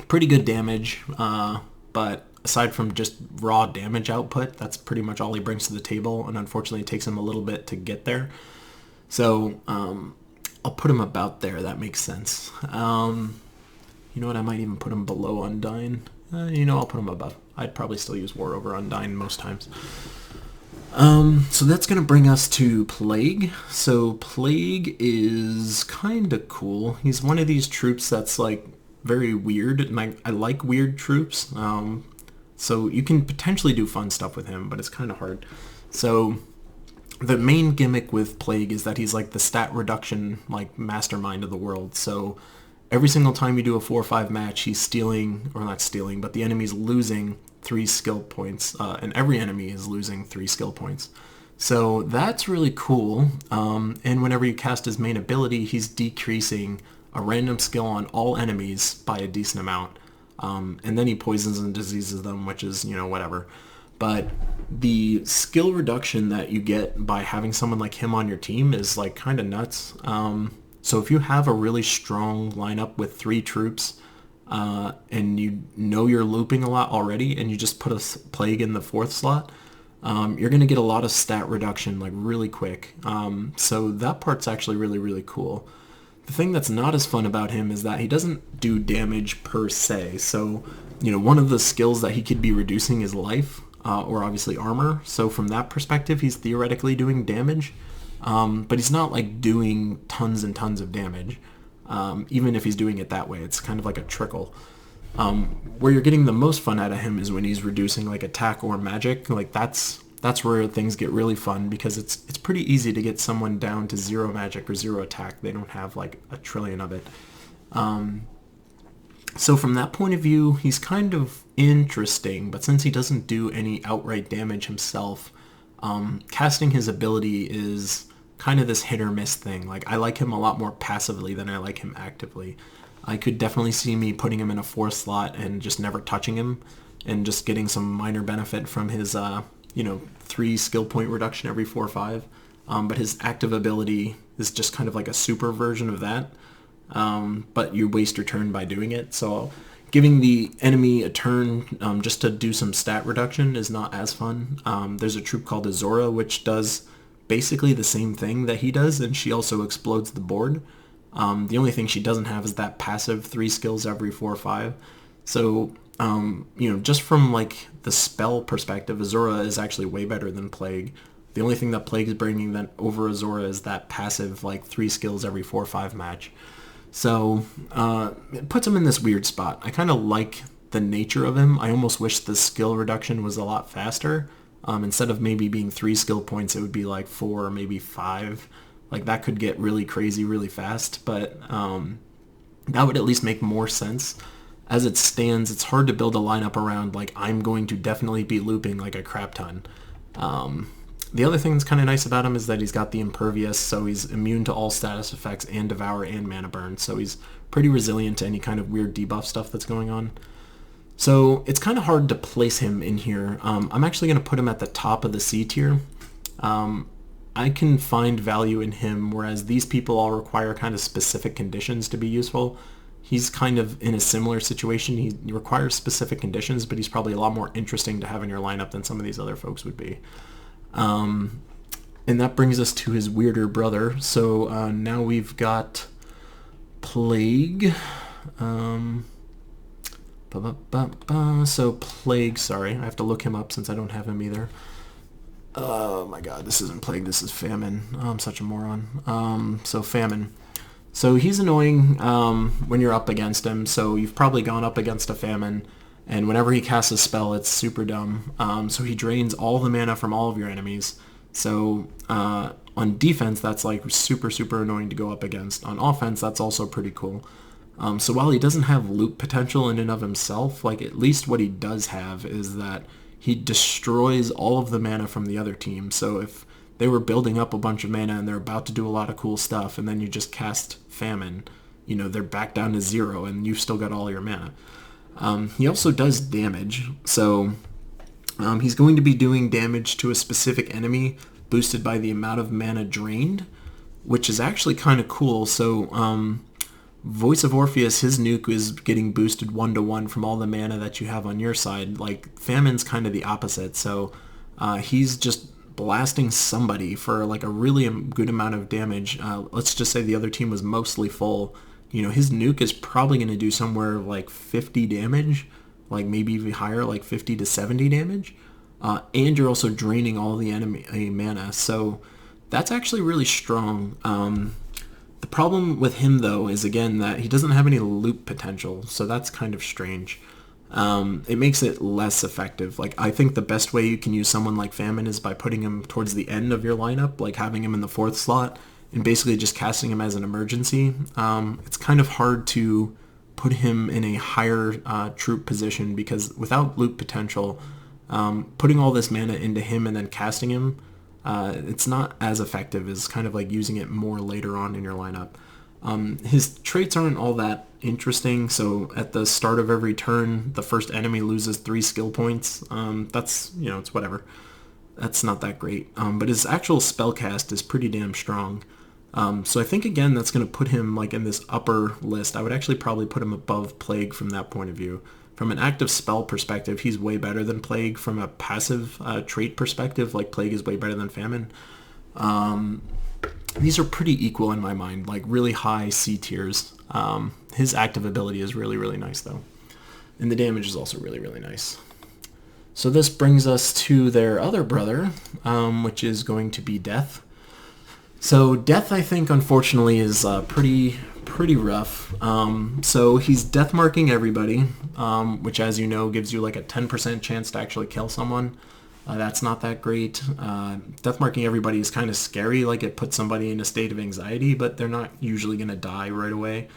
Pretty good damage, but aside from just raw damage output, that's pretty much all he brings to the table, and unfortunately it takes him a little bit to get there. So I'll put him about there. That makes sense. You know what? I might even put him below Undine. You know, I'll put him above. I'd probably still use War over Undine most times. So that's going to bring us to Plague. So Plague is kind of cool. He's one of these troops that's like very weird, and I like weird troops. So you can potentially do fun stuff with him, but it's kind of hard. So the main gimmick with Plague is that he's like the stat reduction like mastermind of the world. So every single time you do a 4-5 match, he's stealing, or not stealing, but the enemy's losing 3 skill points, and every enemy is losing 3 skill points. So that's really cool. And whenever you cast his main ability, he's decreasing a random skill on all enemies by a decent amount. And then he poisons and diseases them, which is, you know, whatever. But the skill reduction that you get by having someone like him on your team is like kind of nuts. So if you have a really strong lineup with 3 troops, and you know you're looping a lot already, and you just put a Plague in the 4th slot, you're going to get a lot of stat reduction like really quick. So that part's actually really, really cool. The thing that's not as fun about him is that he doesn't do damage per se. So, you know, one of the skills that he could be reducing is life, or obviously armor. So from that perspective, he's theoretically doing damage, but he's not like doing tons and tons of damage. Even if he's doing it that way, it's kind of like a trickle. Where you're getting the most fun out of him is when he's reducing like attack or magic. Like that's where things get really fun, because it's pretty easy to get someone down to 0 magic or 0 attack. They don't have like a trillion of it. So from that point of view, he's kind of interesting, but since he doesn't do any outright damage himself, casting his ability is kind of this hit or miss thing. Like, I like him a lot more passively than I like him actively. I could definitely see me putting him in a 4th slot and just never touching him, and just getting some minor benefit from his, 3 skill point reduction every 4 or 5. But his active ability is just kind of like a super version of that. But you waste your turn by doing it. So giving the enemy a turn just to do some stat reduction is not as fun. There's a troop called Aurora, which does basically the same thing that he does, and she also explodes the board. The only thing she doesn't have is that passive 3 skills every 4 or 5. So, just from like the spell perspective, Aurora is actually way better than Plague. The only thing that Plague is bringing that over Aurora is that passive like 3 skills every 4 or 5 match. So it puts him in this weird spot. I kind of like the nature of him. I almost wish the skill reduction was a lot faster. Instead of maybe being 3 skill points, it would be like 4 or maybe 5. Like, that could get really crazy really fast, but that would at least make more sense. As it stands, it's hard to build a lineup around, like, I'm going to definitely be looping like a crap ton. The other thing that's kind of nice about him is that he's got the Impervious, so he's immune to all status effects and Devour and Mana Burn, so he's pretty resilient to any kind of weird debuff stuff that's going on. So it's kind of hard to place him in here. I'm actually going to put him at the top of the C tier. I can find value in him, whereas these people all require kind of specific conditions to be useful. He's kind of in a similar situation. He requires specific conditions, but he's probably a lot more interesting to have in your lineup than some of these other folks would be. And that brings us to his weirder brother. So now we've got Plague. So Plague, sorry, I have to look him up since I don't have him either. Oh my god, this isn't Plague, this is Famine. Oh, I'm such a moron. So Famine. So he's annoying when you're up against him, so you've probably gone up against a Famine, and whenever he casts a spell, it's super dumb. So he drains all the mana from all of your enemies. So on defense, that's like super, super annoying to go up against. On offense, that's also pretty cool. So while he doesn't have loop potential in and of himself, like at least what he does have is that he destroys all of the mana from the other team. So if they were building up a bunch of mana and they're about to do a lot of cool stuff, and then you just cast Famine, you know, they're back down to 0 and you've still got all your mana. He also does damage, so he's going to be doing damage to a specific enemy boosted by the amount of mana drained, which is actually kind of cool. So Voice of Orpheus, his nuke is getting boosted 1-to-1 from all the mana that you have on your side. Like Famine's kind of the opposite, so he's just blasting somebody for like a really good amount of damage. Let's just say the other team was mostly full. You know, his nuke is probably going to do somewhere like 50 damage, like maybe even higher, like 50 to 70 damage. And you're also draining all the enemy mana, so that's actually really strong. The problem with him, though, is, again, that he doesn't have any loop potential, so that's kind of strange. It makes it less effective. Like, I think the best way you can use someone like Famine is by putting him towards the end of your lineup, like having him in the 4th slot, and basically just casting him as an emergency. It's kind of hard to put him in a higher troop position, because without loop potential, putting all this mana into him and then casting him, it's not as effective as kind of like using it more later on in your lineup. His traits aren't all that interesting, so at the start of every turn, the first enemy loses 3 skill points. That's, you know, it's whatever. That's not that great. But his actual spellcast is pretty damn strong. So I think, again, that's going to put him like in this upper list. I would actually probably put him above Plague from that point of view. From an active spell perspective, he's way better than Plague. From a passive trait perspective, like Plague is way better than Famine. These are pretty equal in my mind, like really high C tiers. His active ability is really, really nice, though. And the damage is also really, really nice. So this brings us to their other brother, which is going to be Death. So Death, I think, unfortunately, is pretty rough. So he's death marking everybody, which, as you know, gives you like a 10% chance to actually kill someone. That's not that great. Death marking everybody is kind of scary, like it puts somebody in a state of anxiety, but they're not usually going to die right away.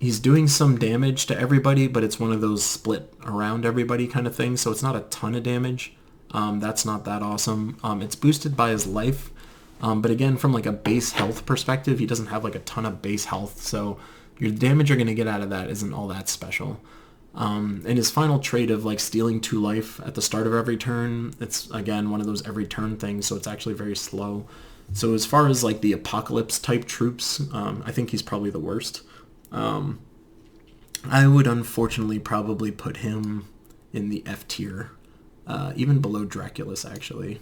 He's doing some damage to everybody, but it's one of those split around everybody kind of things, so it's not a ton of damage. That's not that awesome. It's boosted by his life. But again, from like a base health perspective, he doesn't have like a ton of base health, so your damage you're going to get out of that isn't all that special. And his final trait of like stealing 2 life at the start of every turn, it's again one of those every turn things, so it's actually very slow. So as far as like the apocalypse type troops, I think he's probably the worst. I would unfortunately probably put him in the F tier, even below Drakulus actually.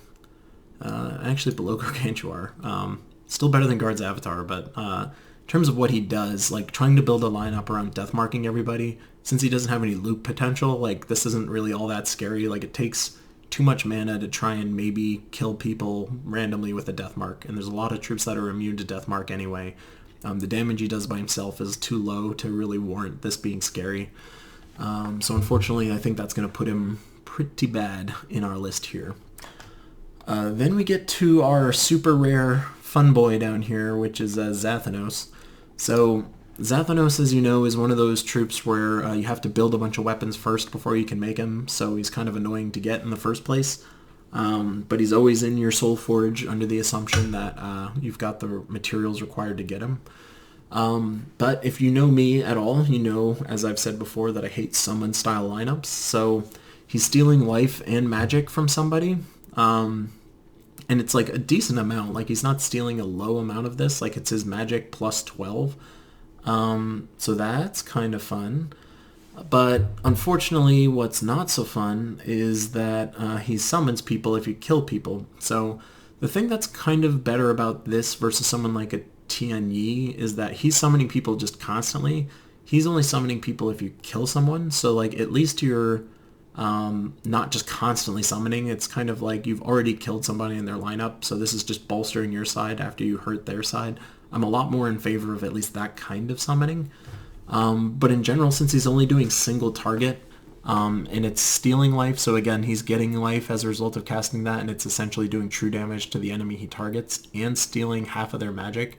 Actually below Gargantuar. Still better than Gard's Avatar, but in terms of what he does, like trying to build a lineup around death marking everybody, since he doesn't have any loop potential, like this isn't really all that scary. Like it takes too much mana to try and maybe kill people randomly with a death mark, and there's a lot of troops that are immune to death mark anyway. The damage he does by himself is too low to really warrant this being scary. So unfortunately, I think that's going to put him pretty bad in our list here. Then we get to our super rare fun boy down here, which is Xanthos. So Xanthos, as you know, is one of those troops where you have to build a bunch of weapons first before you can make him, so he's kind of annoying to get in the first place. but he's always in your Soul Forge under the assumption that you've got the materials required to get him. But if you know me at all, you know, as I've said before, that I hate summon style lineups. So he's stealing life and magic from somebody. And it's like a decent amount. Like he's not stealing a low amount of this. Like it's his magic plus 12. So that's kind of fun. But unfortunately, what's not so fun is that he summons people if you kill people. So the thing that's kind of better about this versus someone like a Tianyi is that he's summoning people just constantly. He's only summoning people if you kill someone. So like at least you're not just constantly summoning. It's kind of like you've already killed somebody in their lineup. So this is just bolstering your side after you hurt their side. I'm a lot more in favor of at least that kind of summoning. But in general, since he's only doing single target, and it's stealing life, so again, he's getting life as a result of casting that, and it's essentially doing true damage to the enemy he targets, and stealing half of their magic.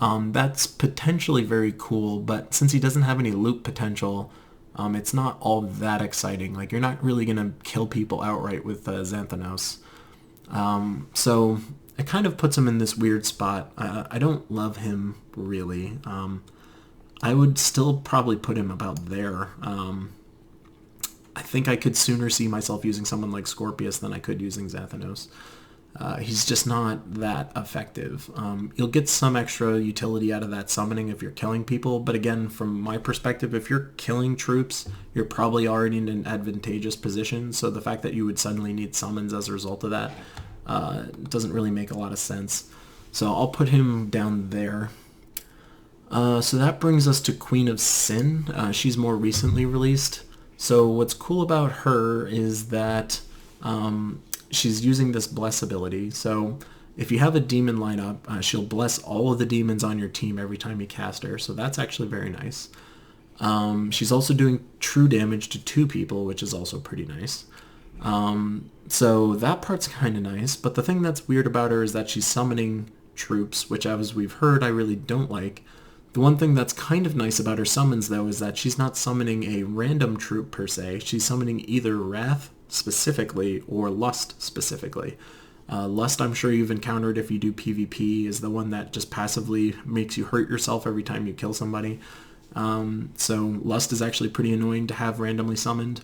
That's potentially very cool, but since he doesn't have any loop potential, it's not all that exciting. Like, you're not really going to kill people outright with Xanthos. So it kind of puts him in this weird spot. I don't love him, really. I would still probably put him about there. I think I could sooner see myself using someone like Scorpius than I could using Xanthos. He's just not that effective. You'll get some extra utility out of that summoning if you're killing people, but again, from my perspective, if you're killing troops, you're probably already in an advantageous position, so the fact that you would suddenly need summons as a result of that doesn't really make a lot of sense. So I'll put him down there. So that brings us to Queen of Sin. She's more recently released. So what's cool about her is that she's using this bless ability. So if you have a demon lineup, she'll bless all of the demons on your team every time you cast her. So that's actually very nice. She's also doing true damage to 2 people, which is also pretty nice. So that part's kind of nice. But the thing that's weird about her is that she's summoning troops, which as we've heard, I really don't like. The one thing that's kind of nice about her summons, though, is that she's not summoning a random troop per se. She's summoning either Wrath specifically or Lust specifically. Lust, I'm sure you've encountered if you do PvP, is the one that just passively makes you hurt yourself every time you kill somebody. So Lust is actually pretty annoying to have randomly summoned.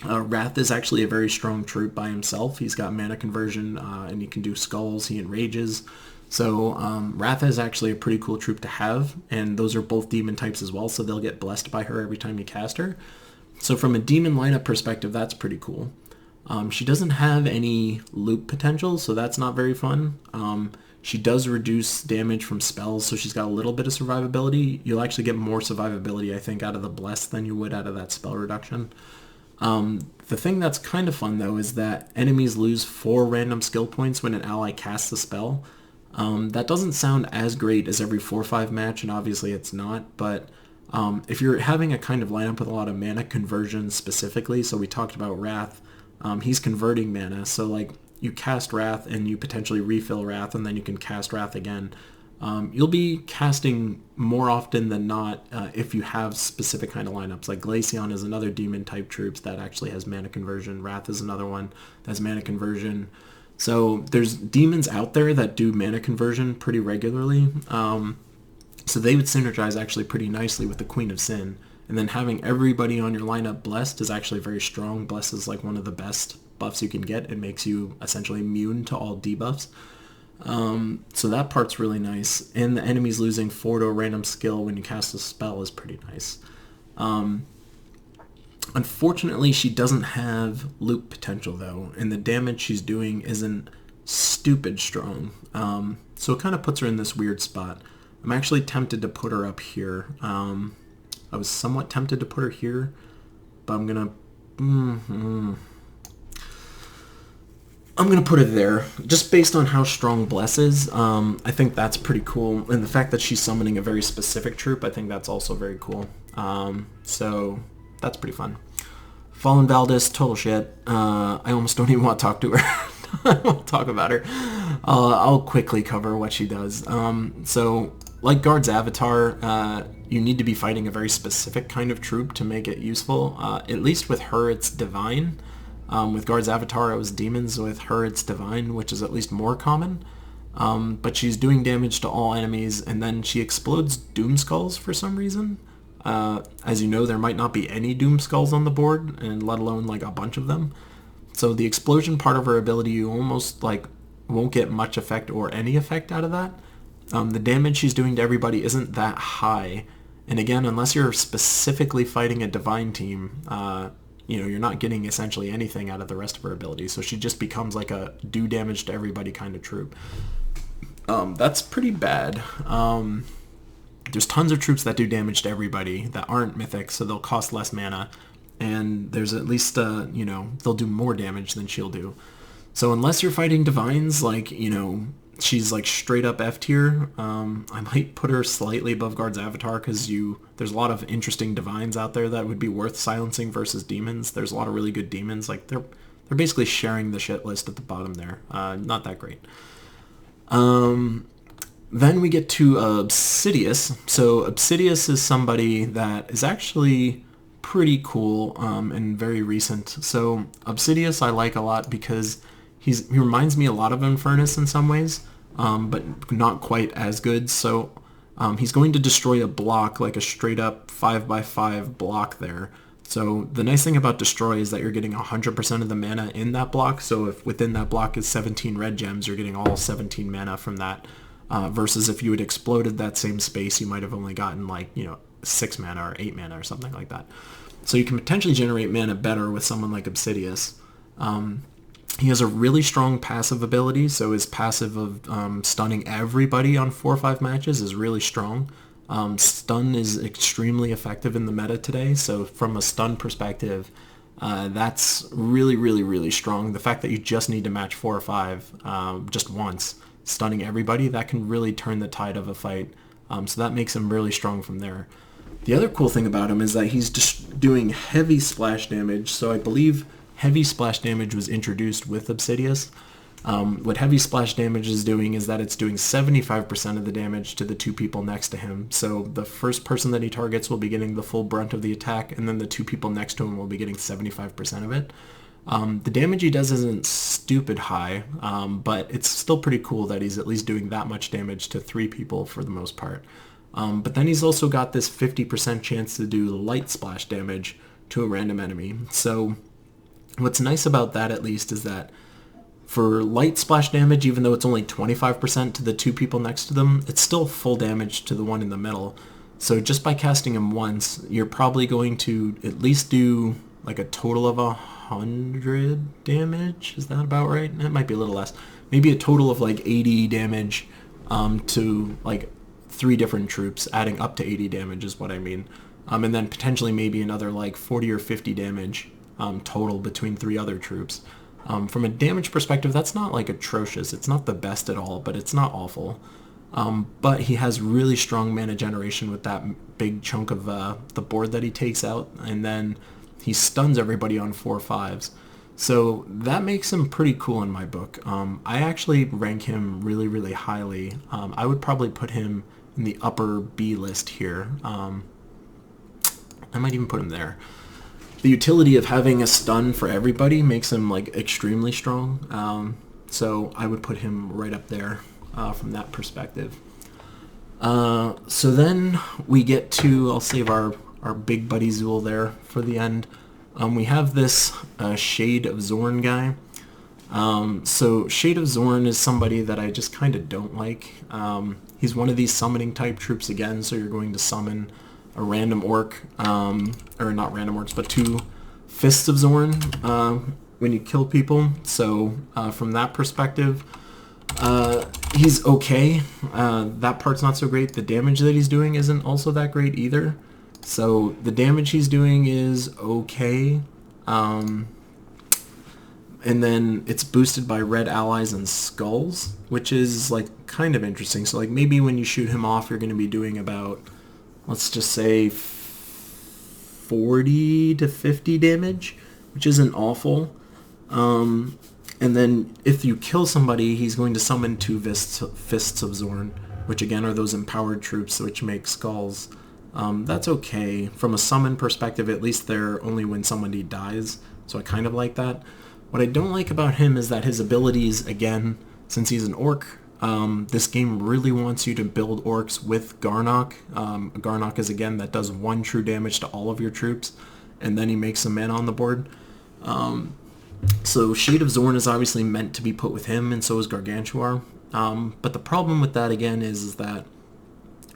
Wrath is actually a very strong troop by himself. He's got mana conversion, and he can do skulls, he enrages. So Wrath is actually a pretty cool troop to have, and those are both demon types as well, so they'll get blessed by her every time you cast her. So from a demon lineup perspective, that's pretty cool. She doesn't have any loop potential, so that's not very fun. She does reduce damage from spells, so she's got a little bit of survivability. You'll actually get more survivability, I think, out of the bless than you would out of that spell reduction. The thing that's kind of fun, though, is that enemies lose 4 random skill points when an ally casts a spell. That doesn't sound as great as every 4-5 match, and obviously it's not, but if you're having a kind of lineup with a lot of mana conversion specifically, so we talked about Wrath, he's converting mana, so like you cast Wrath and you potentially refill Wrath and then you can cast Wrath again. You'll be casting more often than not if you have specific kind of lineups. Like Glaceon is another demon type troops that actually has mana conversion. Wrath is another one that has mana conversion. So there's demons out there that do mana conversion pretty regularly. So they would synergize actually pretty nicely with the Queen of Sin. And then having everybody on your lineup blessed is actually very strong. Blessed is like one of the best buffs you can get. It makes you essentially immune to all debuffs. So that part's really nice. And the enemies losing 4 to a random skill when you cast a spell is pretty nice. Unfortunately, she doesn't have loop potential, though, and the damage she's doing isn't stupid strong. So it kind of puts her in this weird spot. I'm actually tempted to put her up here. I was somewhat tempted to put her here, but I'm gonna put her there, just based on how strong Bless is. I think that's pretty cool, and the fact that she's summoning a very specific troop, I think that's also very cool. So that's pretty fun. Fallen Valdis, total shit. I almost don't even want to talk to her. I won't talk about her. I'll quickly cover what she does. So, like Gard's avatar, you need to be fighting a very specific kind of troop to make it useful. At least with her, it's Divine. With Guard's avatar, it was demons. With her, it's divine, which is at least more common. But she's doing damage to all enemies, and then she explodes Doom Skulls for some reason. As you know, there might not be any Doom Skulls on the board, and let alone like a bunch of them. So the explosion part of her ability, you almost like won't get much effect or any effect out of that. The damage she's doing to everybody isn't that high. And again, unless you're specifically fighting a divine team, you're not getting essentially anything out of the rest of her abilities. So she just becomes like a do damage to everybody kind of troop. That's pretty bad. There's tons of troops that do damage to everybody that aren't mythic, so they'll cost less mana. And there's at least, they'll do more damage than she'll do. So unless you're fighting divines, like, she's like straight up F tier, I might put her slightly above Guard's avatar because there's a lot of interesting divines out there that would be worth silencing versus demons. There's a lot of really good demons. Like they're basically sharing the shit list at the bottom there. Not that great. Then we get to Obsidius. So Obsidius is somebody that is actually pretty cool and very recent. So Obsidius I like a lot because he reminds me a lot of Infernus in some ways, but not quite as good. So he's going to destroy a block, like a straight up 5x5 block there. So the nice thing about destroy is that you're getting 100% of the mana in that block. So if within that block is 17 red gems, you're getting all 17 mana from that. Versus if you had exploded that same space, you might have only gotten 6 mana or 8 mana or something like that. So you can potentially generate mana better with someone like Obsidius. He has a really strong passive ability, so his passive of stunning everybody on 4 or 5 matches is really strong. Stun is extremely effective in the meta today, so from a stun perspective, that's really, really, really strong. The fact that you just need to match 4 or 5 just once, stunning everybody, that can really turn the tide of a fight. So that makes him really strong from there. The other cool thing about him is that he's just doing heavy splash damage, so I believe heavy splash damage was introduced with Obsidius. What heavy splash damage is doing is that it's doing 75% of the damage to the 2 people next to him. So the first person that he targets will be getting the full brunt of the attack, and then the 2 people next to him will be getting 75% of it. The damage he does isn't stupid high, but it's still pretty cool that he's at least doing that much damage to 3 people for the most part. But then he's also got this 50% chance to do light splash damage to a random enemy. So what's nice about that at least is that for light splash damage, even though it's only 25% to the 2 people next to them, it's still full damage to the one in the middle. So just by casting him once, you're probably going to at least do like a total of 100 damage. Is that about right? It might be a little less. Maybe a total of like 80 damage to like 3 different troops, adding up to 80 damage is what I mean. And then potentially maybe another like 40 or 50 damage total between 3 other troops. From a damage perspective, that's not like atrocious. It's not the best at all, but it's not awful. But he has really strong mana generation with that big chunk of the board that he takes out, and then he stuns everybody on 4 5s. So that makes him pretty cool in my book. I actually rank him really, really highly. I would probably put him in the upper B list here. I might even put him there. The utility of having a stun for everybody makes him like extremely strong. So I would put him right up there from that perspective. So then we get to, I'll save our big buddy Zuul there for the end. We have this Shade of Zorn guy. So Shade of Zorn is somebody that I just kind of don't like. He's one of these summoning type troops again, so you're going to summon a random orc, or not random orcs, but 2 Fists of Zorn when you kill people. So from that perspective, he's okay. That part's not so great. The damage that he's doing isn't also that great either. So the damage he's doing is okay. And then it's boosted by red allies and skulls, which is like kind of interesting. So like maybe when you shoot him off, you're going to be doing about, let's just say 40 to 50 damage, which isn't awful. And then if you kill somebody, he's going to summon 2 Fists of Zorn, which again are those empowered troops which make skulls. That's okay. From a summon perspective, at least they're only when somebody dies. so I kind of like that. What I don't like about him is that his abilities, again, since he's an orc, this game really wants you to build orcs with Garnok. Garnok is, again, that does 1 true damage to all of your troops, and then he makes some mana on the board. So Shade of Zorn is obviously meant to be put with him, and so is Gargantuar. But the problem with that, again, is that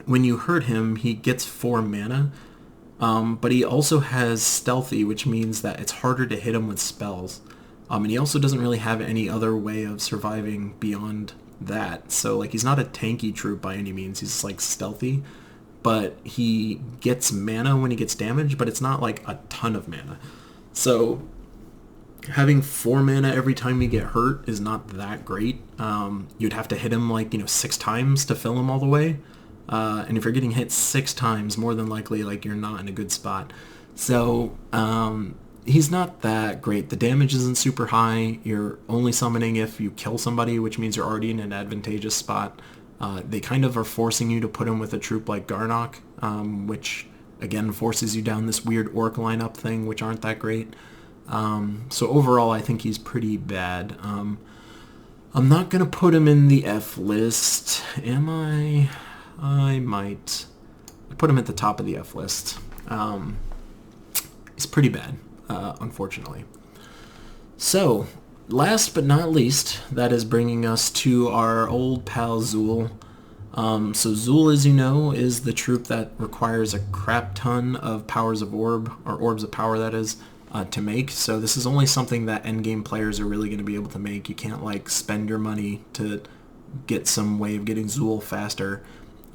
when you hurt him, he gets 4 mana, but he also has Stealthy, which means that it's harder to hit him with spells. And he also doesn't really have any other way of surviving beyond that. So, like, he's not a tanky troop by any means. He's, like, stealthy, but he gets mana when he gets damaged, but it's not, like, a ton of mana. So having 4 mana every time you get hurt is not that great. You'd have to hit him, like, 6 times to fill him all the way. And if you're getting hit 6 times, more than likely, like, you're not in a good spot. So, he's not that great. The damage isn't super high. You're only summoning if you kill somebody, which means you're already in an advantageous spot. They kind of are forcing you to put him with a troop like Garnok, which, again, forces you down this weird orc lineup thing, which aren't that great. So overall, I think he's pretty bad. I'm not going to put him in the F list. Am I? I might. I put him at the top of the F list. He's pretty bad, unfortunately. So, last but not least, that is bringing us to our old pal Zuul. So Zuul, as you know, is the troop that requires a crap ton of powers of orb, or orbs of power, that is, to make. So this is only something that endgame players are really going to be able to make. You can't, like, spend your money to get some way of getting Zuul faster.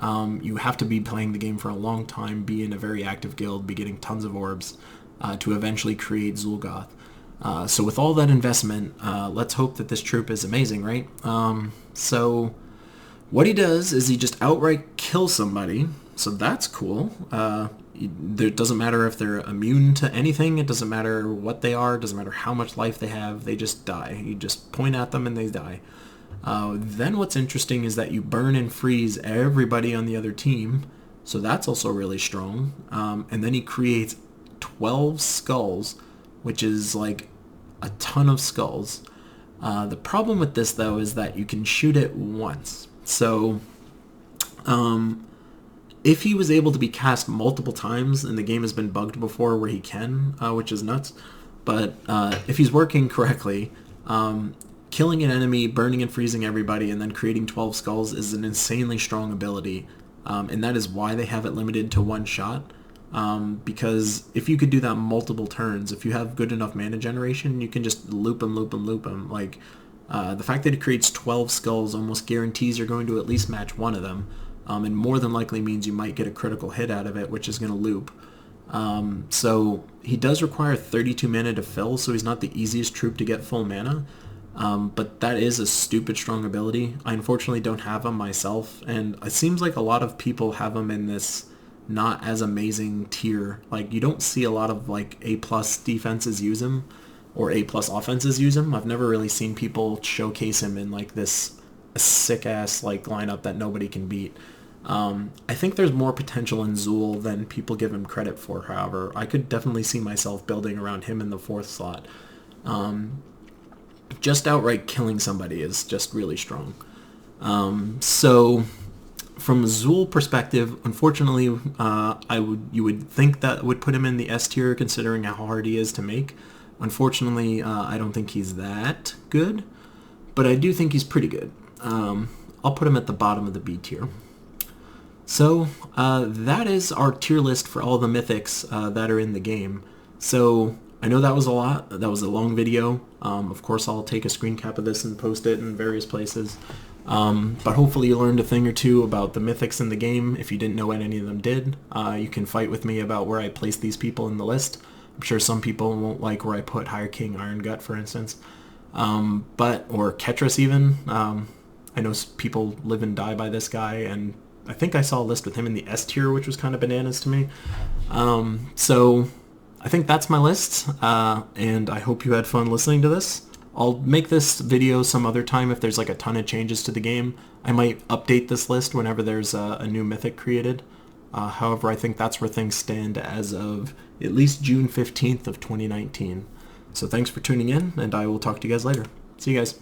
You have to be playing the game for a long time, be in a very active guild, be getting tons of orbs to eventually create Zuul'Goth. So with all that investment, let's hope that this troop is amazing, right? So what he does is he just outright kills somebody, so that's cool. It doesn't matter if they're immune to anything, it doesn't matter what they are, it doesn't matter how much life they have, they just die. You just point at them and they die. Then what's interesting is that you burn and freeze everybody on the other team, so that's also really strong. And then he creates 12 skulls, which is like a ton of skulls. The problem with this, though, is that you can shoot it once. So if he was able to be cast multiple times, and the game has been bugged before where he can, which is nuts, but if he's working correctly, killing an enemy, burning and freezing everybody, and then creating 12 skulls is an insanely strong ability, and that is why they have it limited to 1 shot, because if you could do that multiple turns, if you have good enough mana generation, you can just loop them, loop them, loop them. Like, the fact that it creates 12 skulls almost guarantees you're going to at least match one of them, and more than likely means you might get a critical hit out of it, which is going to loop. So he does require 32 mana to fill, so he's not the easiest troop to get full mana. But that is a stupid strong ability. I unfortunately don't have him myself, and it seems like a lot of people have him in this not as amazing tier. Like, you don't see a lot of, like, A+ defenses use him, or A+ offenses use him. I've never really seen people showcase him in, like, this sick-ass, like, lineup that nobody can beat. I think there's more potential in Zuul than people give him credit for, however. I could definitely see myself building around him in the 4th slot. Just outright killing somebody is just really strong. So from a Zuul perspective, unfortunately, you would think that would put him in the S tier considering how hard he is to make. Unfortunately, I don't think he's that good, but I do think he's pretty good. I'll put him at the bottom of the B tier. So that is our tier list for all the mythics that are in the game. So I know that was a lot. That was a long video. Of course, I'll take a screen cap of this and post it in various places. But hopefully you learned a thing or two about the mythics in the game. If you didn't know what any of them did, you can fight with me about where I place these people in the list. I'm sure some people won't like where I put Higher King Irongut, for instance. Or Ketras even. I know people live and die by this guy, and I think I saw a list with him in the S tier, which was kind of bananas to me. So I think that's my list, and I hope you had fun listening to this. I'll make this video some other time if there's like a ton of changes to the game. I might update this list whenever there's a new mythic created. However, I think that's where things stand as of at least June 15th of 2019. So thanks for tuning in, and I will talk to you guys later. See you guys.